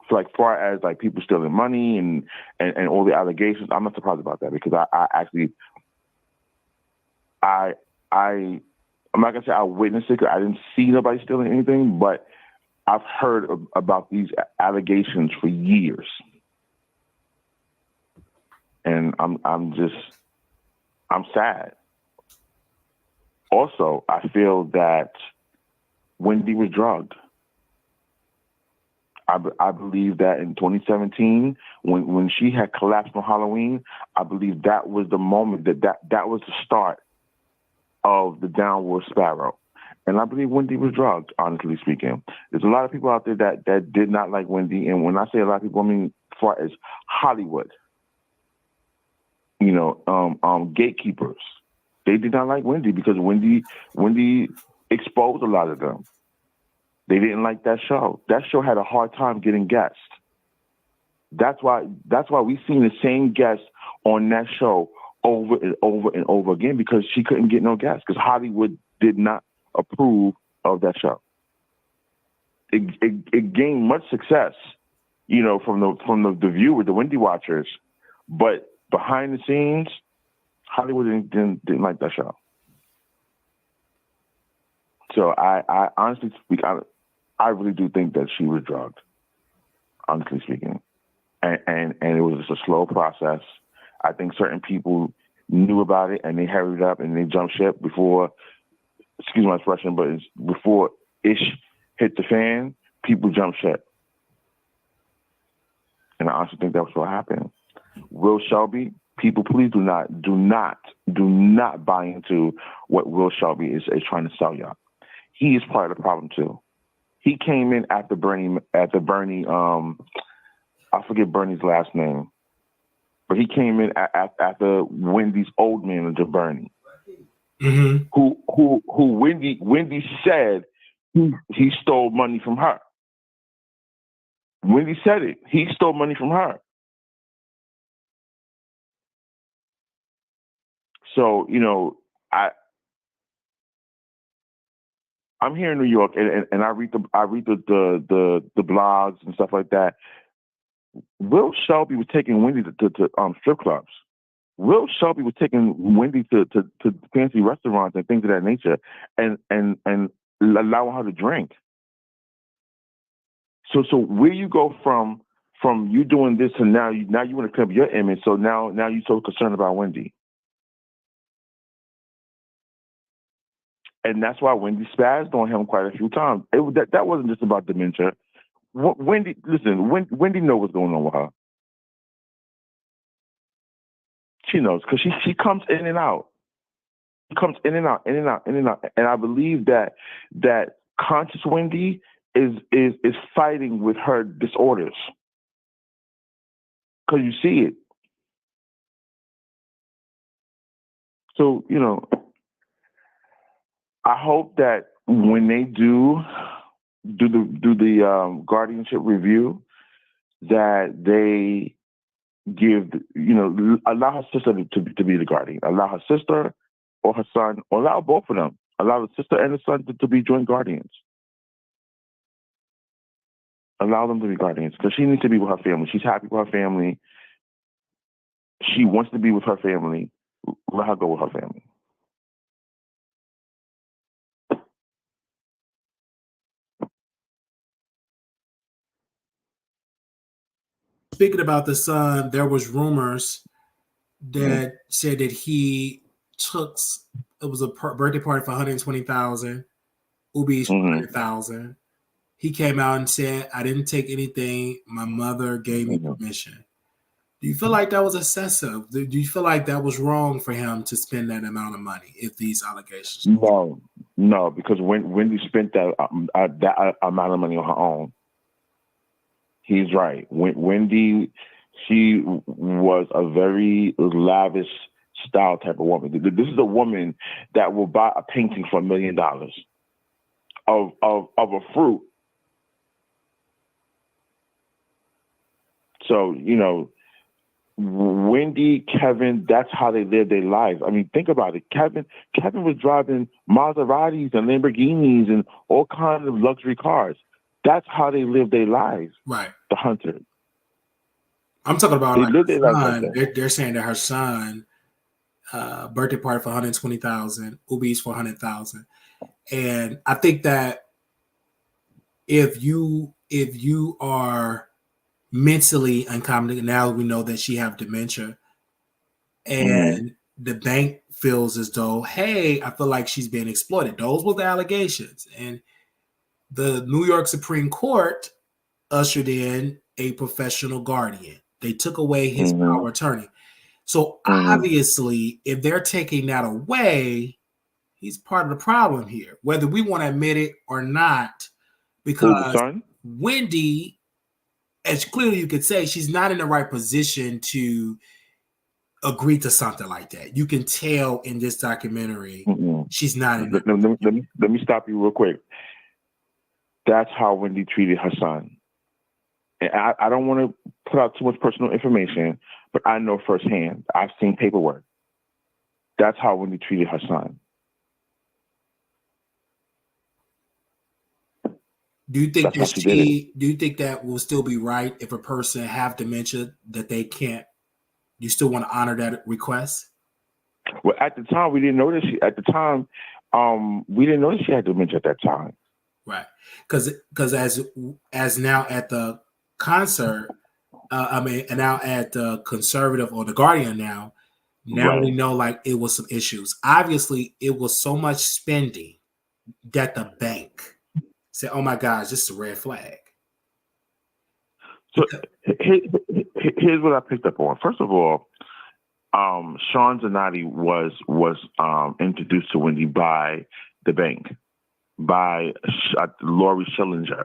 Like far as like people stealing money and all the allegations, I'm not surprised about that, because I'm not gonna say I witnessed it, 'cause I didn't see nobody stealing anything, but I've heard about these allegations for years, and I'm I'm sad. Also, I feel that Wendy was drugged. I believe that in 2017, when she had collapsed on Halloween, I believe that was the moment that was the start of the downward spiral. And I believe Wendy was drugged, honestly speaking. There's a lot of people out there that did not like Wendy. And when I say a lot of people, I mean as far as Hollywood, gatekeepers. They did not like Wendy because Wendy exposed a lot of them. They didn't like that show. That show had a hard time getting guests. That's why we've seen the same guests on that show over and over and over again, because she couldn't get no guests, because Hollywood did not approve of that show. It gained much success, from the viewer, the Wendy watchers, but behind the scenes, Hollywood didn't like that show. So I honestly speak, I really do think that she was drugged, honestly speaking. And it was just a slow process. I think certain people knew about it and they hurried up and they jumped ship before, excuse my expression, but before ish hit the fan, people jumped ship. And I honestly think that was what happened. Will Shelby, people, please do not buy into what Will Shelby is trying to sell y'all. He is part of the problem too. He came in after Bernie, I forget Bernie's last name, but he came in after Wendy's old manager, Bernie, mm-hmm. who Wendy said he stole money from her. Wendy said it. He stole money from her. So, I'm here in New York, and I read the blogs and stuff like that. Will Shelby was taking Wendy to strip clubs. Will Shelby was taking Wendy to fancy restaurants and things of that nature, and allowing her to drink. So where you go from you doing this to now you want to clean up your image. So now you're so concerned about Wendy. And that's why Wendy spazzed on him quite a few times. That wasn't just about dementia. Wendy knows what's going on with her. She knows, because she comes in and out. She comes in and out, in and out, in and out. And I believe that conscious Wendy is fighting with her disorders. Because you see it. So, I hope that when they do the guardianship review, that they give, allow her sister to be the guardian, allow her sister or her son, or allow both of them, allow the sister and the son to be joint guardians. Allow them to be guardians, because she needs to be with her family. She's happy with her family. She wants to be with her family. Let her go with her family. Speaking about the son, there was rumors that said that he took, it was a birthday party for $120,000, Ubi's for $100,000. He came out and said, "I didn't take anything. My mother gave me permission." Do you feel like that was excessive? Do you feel like that was wrong for him to spend that amount of money if these allegations? No, because Wendy spent that amount of money on her own. He's right. Wendy, she was a very lavish style type of woman. This is a woman that will buy a painting for $1 million of a fruit. So, Wendy, Kevin, that's how they live their lives. I mean, think about it. Kevin was driving Maseratis and Lamborghinis and all kinds of luxury cars. That's how they live their lives. Right. The hunter. I'm talking about her son. They're saying that her son, birthday party for $120,000, Ubi's for $100,000. And I think that if you are mentally uncompetent, now we know that she have dementia, and the bank feels as though, hey, I feel like she's being exploited. Those were the allegations. And the New York Supreme Court ushered in a professional guardian. They took away his power of attorney. So obviously, if they're taking that away, he's part of the problem here, whether we want to admit it or not, because Wendy, as clearly you could say, she's not in the right position to agree to something like that. You can tell in this documentary, she's not in let me stop you real quick. That's how Wendy treated her son. And I don't want to put out too much personal information, but I know firsthand. I've seen paperwork. That's how Wendy treated her son. Do you think do you think that will still be right if a person have dementia that they can't? You still want to honor that request? Well, at the time we didn't know that we didn't know that she had dementia at that time. Right, because as now at the concert, now at the conservative or the Guardian now we know like it was some issues. Obviously, it was so much spending that the bank said, "Oh my gosh, this is a red flag." So here's what I picked up on. First of all, Sean Zanotti was introduced to Wendy by the bank, by Laurie Schillinger.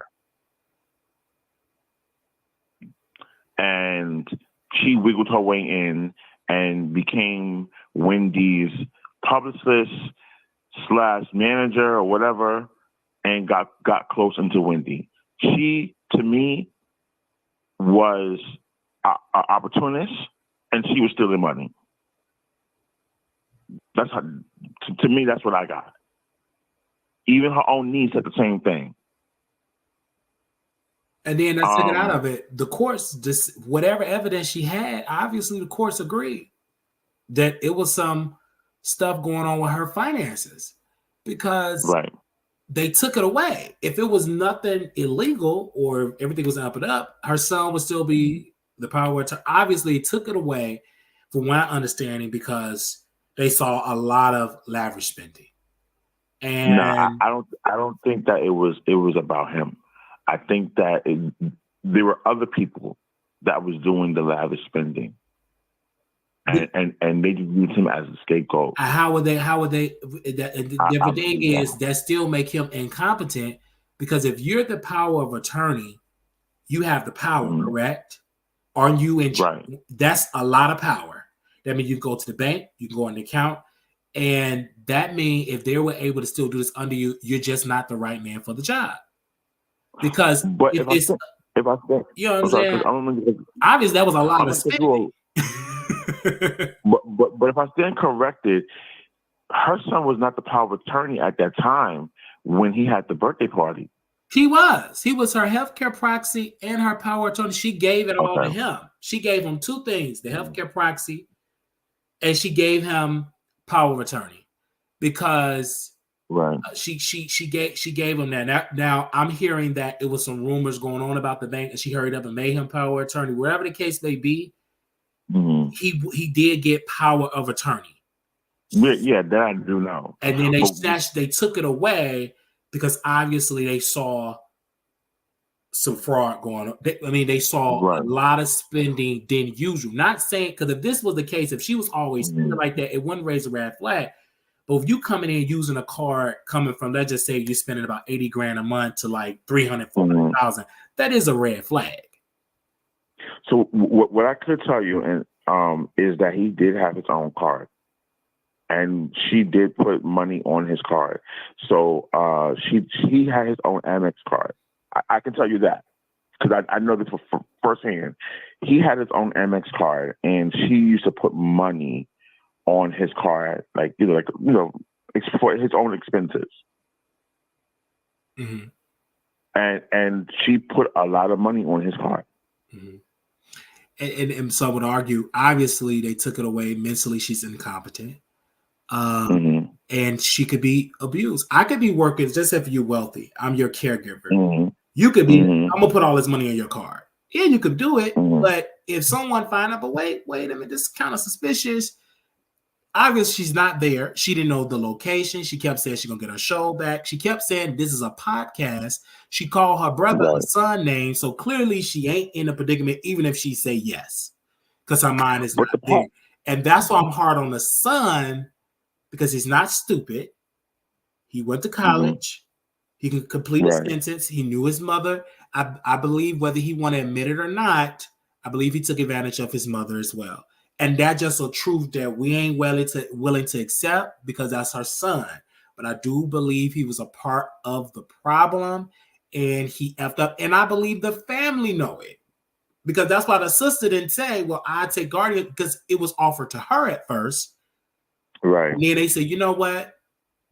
And she wiggled her way in and became Wendy's publicist / manager or whatever, and got close into Wendy. She, to me, was an opportunist, and she was stealing money. That's how, to me, that's what I got. Even her own niece said the same thing. And then let's take it out of it. The courts, just whatever evidence she had, obviously the courts agreed that it was some stuff going on with her finances because they took it away. If it was nothing illegal or everything was up and up, her son would still be the power to obviously took it away, from my understanding, because they saw a lot of lavish spending. And no, I don't think that it was about him. I think that there were other people that was doing the lavish spending, and they just used him as a scapegoat. How would they? The thing is that still make him incompetent, because if you're the power of attorney, you have the power, correct? Aren't you in? Right. That's a lot of power. That means you go to the bank, you can go on the account, and that means if they were able to still do this under you, you're just not the right man for the job. Because you know what I'm saying? Obviously, that was a lot of spending. but if I stand corrected, her son was not the power of attorney at that time when he had the birthday party. He was her healthcare proxy and her power of attorney. She gave it all to him. She gave him two things: the healthcare proxy, and she gave him power of attorney, because she gave him that. Now I'm hearing that it was some rumors going on about the bank, and she hurried up and made him power of attorney. Wherever the case may be, he did get power of attorney. Yeah, that I do know. And then they took it away because obviously they saw some fraud going on. They saw a lot of spending than usual. Not saying, because if this was the case, if she was always spending like that, it wouldn't raise a red flag. But if you coming in using a card coming from, let's just say you're spending about 80 grand a month to like 300, 400,000, that is a red flag. So what I could tell you is that he did have his own card, and she did put money on his card. So he had his own Amex card. I can tell you that because I know this for firsthand. He had his own Amex card, and she used to put money on his card, for his own expenses. Mm-hmm. And she put a lot of money on his card. Mm-hmm. And some would argue, obviously, they took it away. Mentally, she's incompetent. And she could be abused. I could be working, just if you're wealthy, I'm your caregiver. You could be, I'm going to put all this money on your card. Yeah, you could do it. But if someone find out, but wait a minute, this is kind of suspicious. obviously she's not there. She didn't know the location. She kept saying she's gonna get her show back. She kept saying this is a podcast. She called her brother a son name, so clearly she ain't in a predicament, even if she say yes, because her mind is not there. And that's why I'm hard on the son, because he's not stupid. He went to college. He can complete his sentence. He knew his mother. I believe, whether he want to admit it or not, I believe he took advantage of his mother as well. And that's just a truth that we ain't willing to accept, because that's her son. But I do believe he was a part of the problem, and he effed up. And I believe the family know it, because that's why the sister didn't say, well, I take guardian, because it was offered to her at first. Right. And then they said, you know what?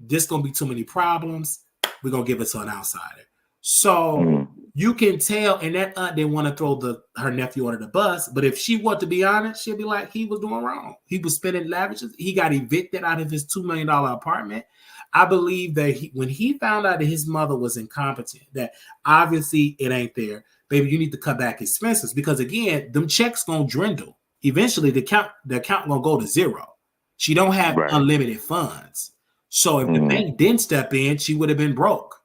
This going to be too many problems. We're going to give it to an outsider. So you can tell, and that aunt didn't want to throw her nephew under the bus, but if she wanted to be honest, she'd be like, he was doing wrong. He was spending lavishes. He got evicted out of his $2 million apartment. I believe that when he found out that his mother was incompetent, that obviously it ain't there, baby, you need to cut back expenses, because again, them checks going to dwindle. Eventually the account going to go to zero. She don't have unlimited funds. So if the bank didn't step in, she would have been broke.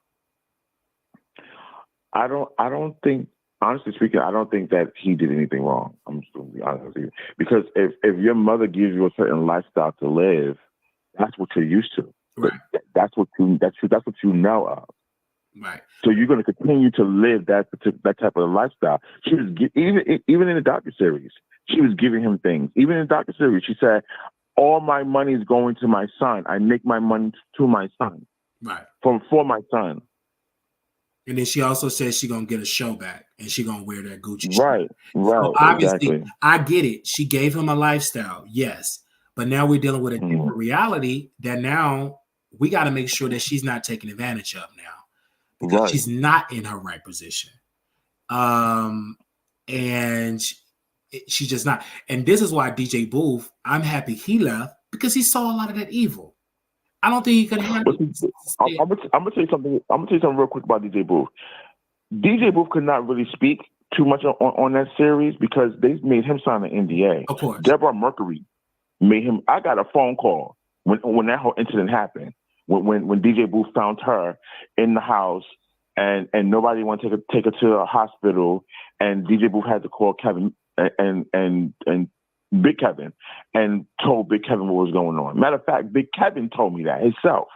I don't think, honestly speaking, I don't think that he did anything wrong. I'm just going to be honest with you. Because if your mother gives you a certain lifestyle to live, that's what you're used to. Right. That's what you know of. Right. So you're going to continue to live that type of lifestyle. She was even in the docuseries, she was giving him things. Even in the docuseries, she said, all my money is going to my son. I make my money to my son. Right. For my son. And then she also says she's going to get a show back, and she's going to wear that Gucci shirt. Right. So obviously, exactly. I get it. She gave him a lifestyle. Yes. But now we're dealing with a different reality that now we got to make sure that she's not taken advantage of now, because she's not in her right position. And she's just not. And this is why DJ Booth, I'm happy he left, because he saw a lot of that evil. I don't think he could handle it. I'm gonna tell you something. I'm gonna tell you something real quick about DJ Booth. DJ Booth could not really speak too much on that series, because they made him sign an NDA. Of course. Deborah Mercury made him. I got a phone call when that whole incident happened. When DJ Booth found her in the house, and nobody wanted to take her to a hospital, and DJ Booth had to call Kevin and Big Kevin and told Big Kevin what was going on. Matter of fact, Big Kevin told me that himself.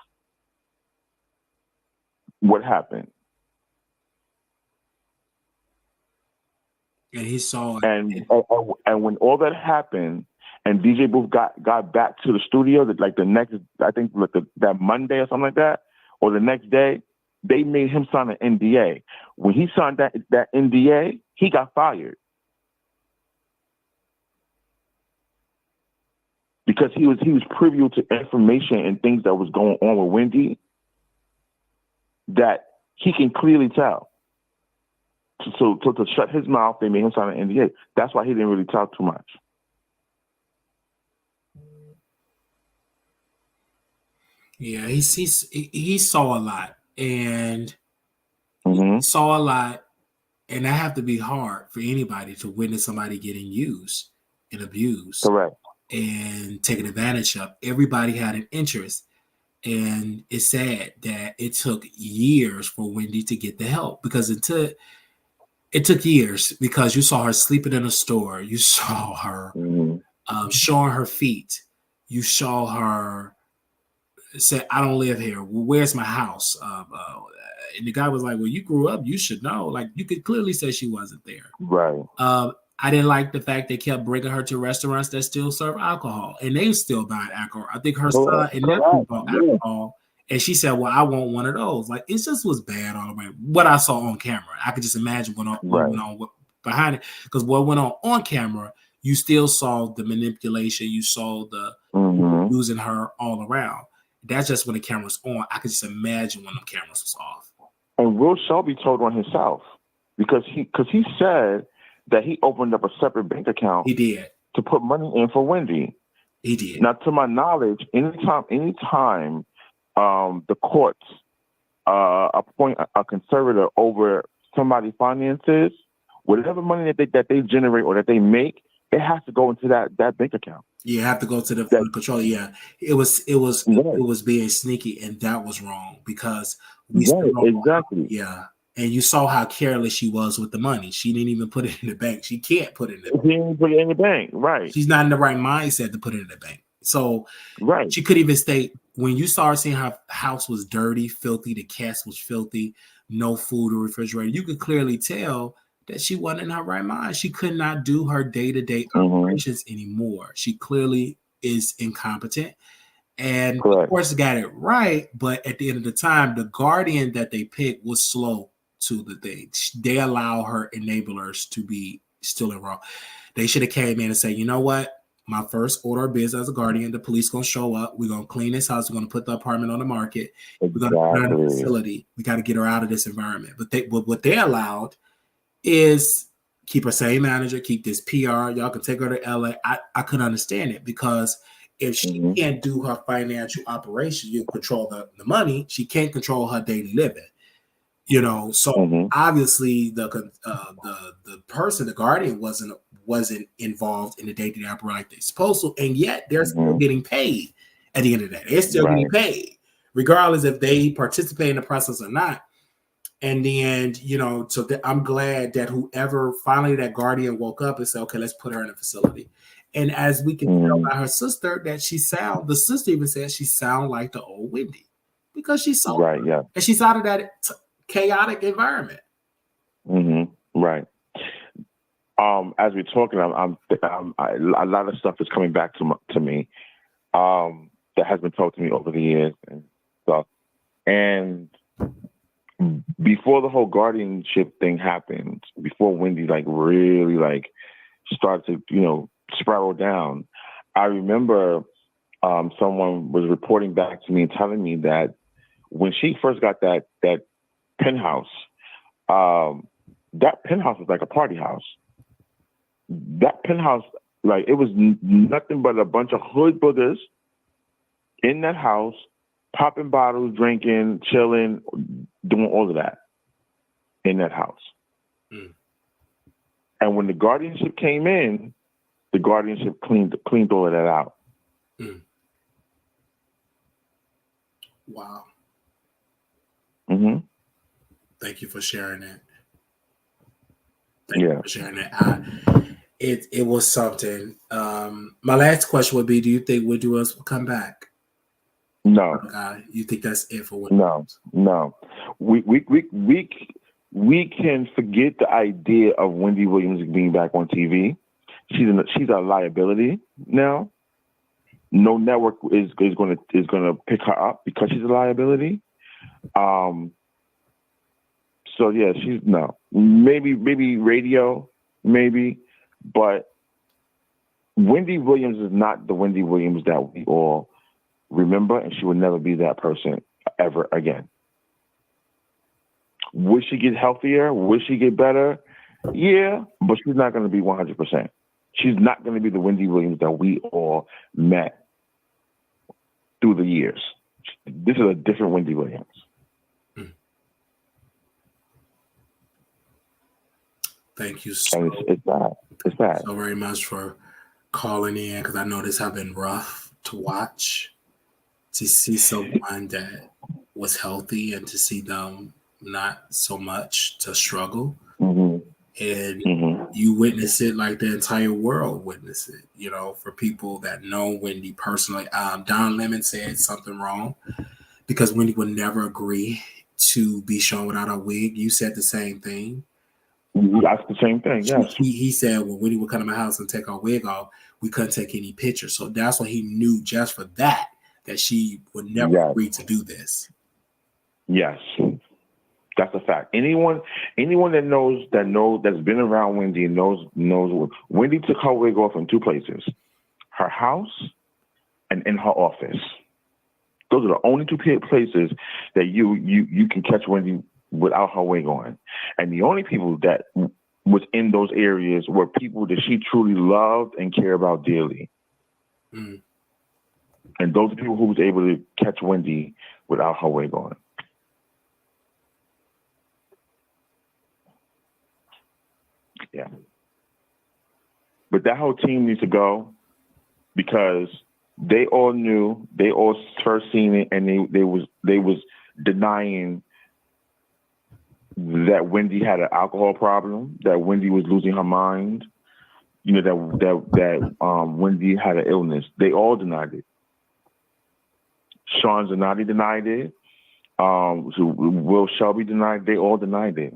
What happened? And he saw it. And when all that happened, and DJ Booth got back to the studio, that the next, I think that Monday or something like that, or the next day, they made him sign an NDA. When he signed that NDA, he got fired. Because he was privy to information and things that was going on with Wendy that he can clearly tell. So to shut his mouth, they made him sign an NDA. That's why he didn't really talk too much. Yeah, he saw a lot, and Mm-hmm. he saw a lot, and that have to be hard for anybody to witness somebody getting used and abused. Correct. And taken advantage of. Everybody had an interest, and it's sad that it took years for Wendy to get the help, because it took years, because you saw her sleeping in a store, you saw her showing her feet, you saw her say, "I don't live here. Well, where's my house?" And the guy was like, "Well, you grew up, you should know." Like, you could clearly say she wasn't there. Right. I didn't like the fact they kept bringing her to restaurants that still serve alcohol, and they still buying alcohol. I think her son and nephew bought alcohol, and she said, "Well, I want one of those." Like, it just was bad all the way. What I saw on camera, I could just imagine what went on behind it, because what went on camera, you still saw the manipulation, you saw the using her all around. That's just when the camera's on. I could just imagine when the cameras was off. And Will Shelby told on himself, because he said that he opened up a separate bank account. He did. To put money in for Wendy. He did. Now, to my knowledge, anytime the courts appoint a conservator over somebody's finances, whatever money that they generate or that they make, it has to go into that bank account. You have to go to the That, control. Yeah, it was being sneaky, and that was wrong because we still right, don't know how, exactly. yeah. And you saw how careless she was with the money. She didn't even put it in the bank. She can't put it in the bank. He didn't put it in the bank, right? She's not in the right mindset to put it in the bank. So Right. she could even state when you started seeing her house was dirty, filthy, the cast was filthy, no food or refrigerator, you could clearly tell that she wasn't in her right mind. She could not do her day-to-day operations anymore. She clearly is incompetent. And of Correct. course, got it right, but at the end of the time, the guardian that they picked was slow to the thing. They allow her enablers to be still involved. They should have came in and said, you know what? My first order of business as a guardian, the police gonna show up. We're gonna clean this house. We're gonna put the apartment on the market. We're gonna put her in a facility. We got to get her out of this environment. But what they allowed is keep her same manager, keep this PR. Y'all can take her to LA. I couldn't understand it because if she can't do her financial operation, you control the money. She can't control her daily living. You know, so obviously the person, the guardian, wasn't involved in the day-to-day operation like they're supposed to, and yet they're still getting paid at the end of the day. They're still getting paid, regardless if they participate in the process or not. And then, you know, so I'm glad that whoever finally that guardian woke up and said, okay, let's put her in a facility. And as we can tell by her sister that the sister even said she sound like the old Wendy because she's so right, yeah, and she's out of that chaotic environment. Right. As we're talking, a lot of stuff is coming back to me that has been told to me over the years and stuff. And before the whole guardianship thing happened, before Wendy really started to spiral down, I remember someone was reporting back to me and telling me that when she first got that penthouse, that penthouse was like a party house. That penthouse, it was nothing but a bunch of hood boogers in that house, popping bottles, drinking, chilling, doing all of that in that house. And when the guardianship came in, the guardianship cleaned all of that out. Wow. Thank you for sharing that. Thank you for sharing that. It was something. My last question would be: do you think Wendy Williams will come back? No. You think that's it for Wendy? No. We can forget the idea of Wendy Williams being back on TV. She's a liability now. No network is going to pick her up because she's a liability. So yeah, maybe radio, but Wendy Williams is not the Wendy Williams that we all remember, and she will never be that person ever again. Would she get healthier? Would she get better? Yeah, but she's not going to be 100%. She's not going to be the Wendy Williams that we all met through the years. This is a different Wendy Williams. Thank you so, it's bad. So very much for calling in, because I know this has been rough to watch, to see someone that was healthy and to see them not so much to struggle. And you witness it like the entire world witnessed it, for people that know Wendy personally. Don Lemon said something wrong because Wendy would never agree to be shown without a wig. You said the same thing. That's the same thing, yes. He said when Wendy would come to my house and take her wig off, we couldn't take any pictures. So that's why he knew just for that she would never agree to do this. Yes. That's a fact. Anyone that's been around Wendy knows Wendy took her wig off in two places: her house and in her office. Those are the only two places that you can catch Wendy without her wig on. And the only people that was in those areas were people that she truly loved and cared about dearly. And those are people who was able to catch Wendy without her wig on. Yeah. But that whole team needs to go. because they all knew, they all first seen it, and they was denying that Wendy had an alcohol problem, that Wendy was losing her mind, that Wendy had an illness. They all denied it. Sean Zanotti denied it. Will Shelby denied. They all denied it.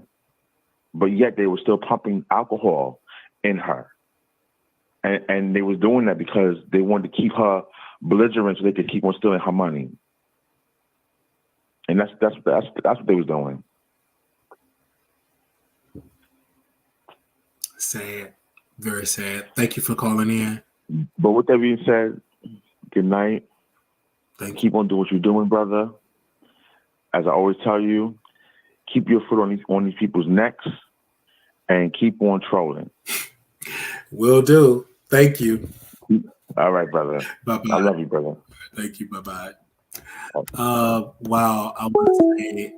But yet they were still pumping alcohol in her. And they was doing that because they wanted to keep her belligerent so they could keep on stealing her money. And that's what they was doing. Sad. Very sad. Thank you for calling in. But with that being said, good night. Thank you. Keep on doing what you're doing, brother. As I always tell you, keep your foot on these people's necks and keep on trolling. Will do. Thank you. All right, brother. Bye-bye. I love you, brother. Thank you. Bye-bye. Wow. I want to say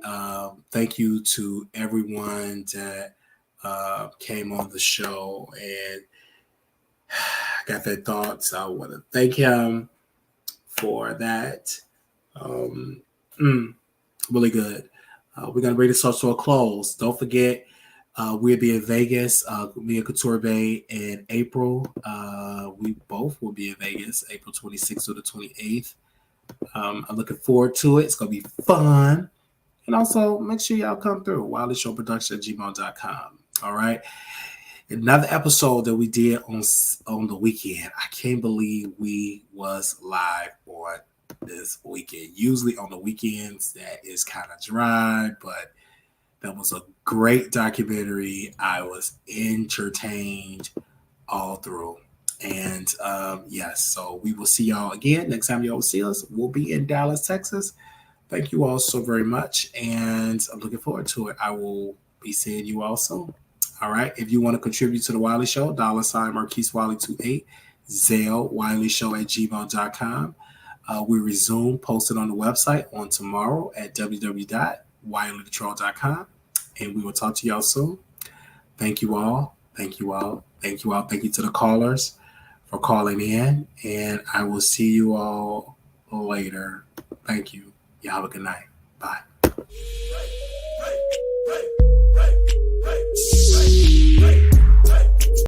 thank you to everyone that came on the show and got their thoughts. I want to thank him for that. Really good. We're going to bring this up to a close. Don't forget, we'll be in Vegas, me and Couture Bay in April. We both will be in Vegas, April 26th to the 28th. I'm looking forward to it. It's going to be fun. And also, make sure y'all come through. WildlyShowProduction@gmail.com. All right. Another episode that we did on the weekend. I can't believe we was live on this weekend. Usually on the weekends, that is kind of dry, but that was a great documentary. I was entertained all through. And yes, so we will see y'all again. Next time y'all will see us, we'll be in Dallas, Texas. Thank you all so very much. And I'm looking forward to it. I will be seeing you all soon. All right. If you want to contribute to the Wiley Show, $ Marquise Wiley 28, Zelle WileyShow@gmail.com. We resume posted on the website on tomorrow at www.wileythetroll.com. And we will talk to y'all soon. Thank you all. Thank you all. Thank you all. Thank you to the callers for calling in. And I will see you all later. Thank you. Y'all have a good night. Bye. Hey.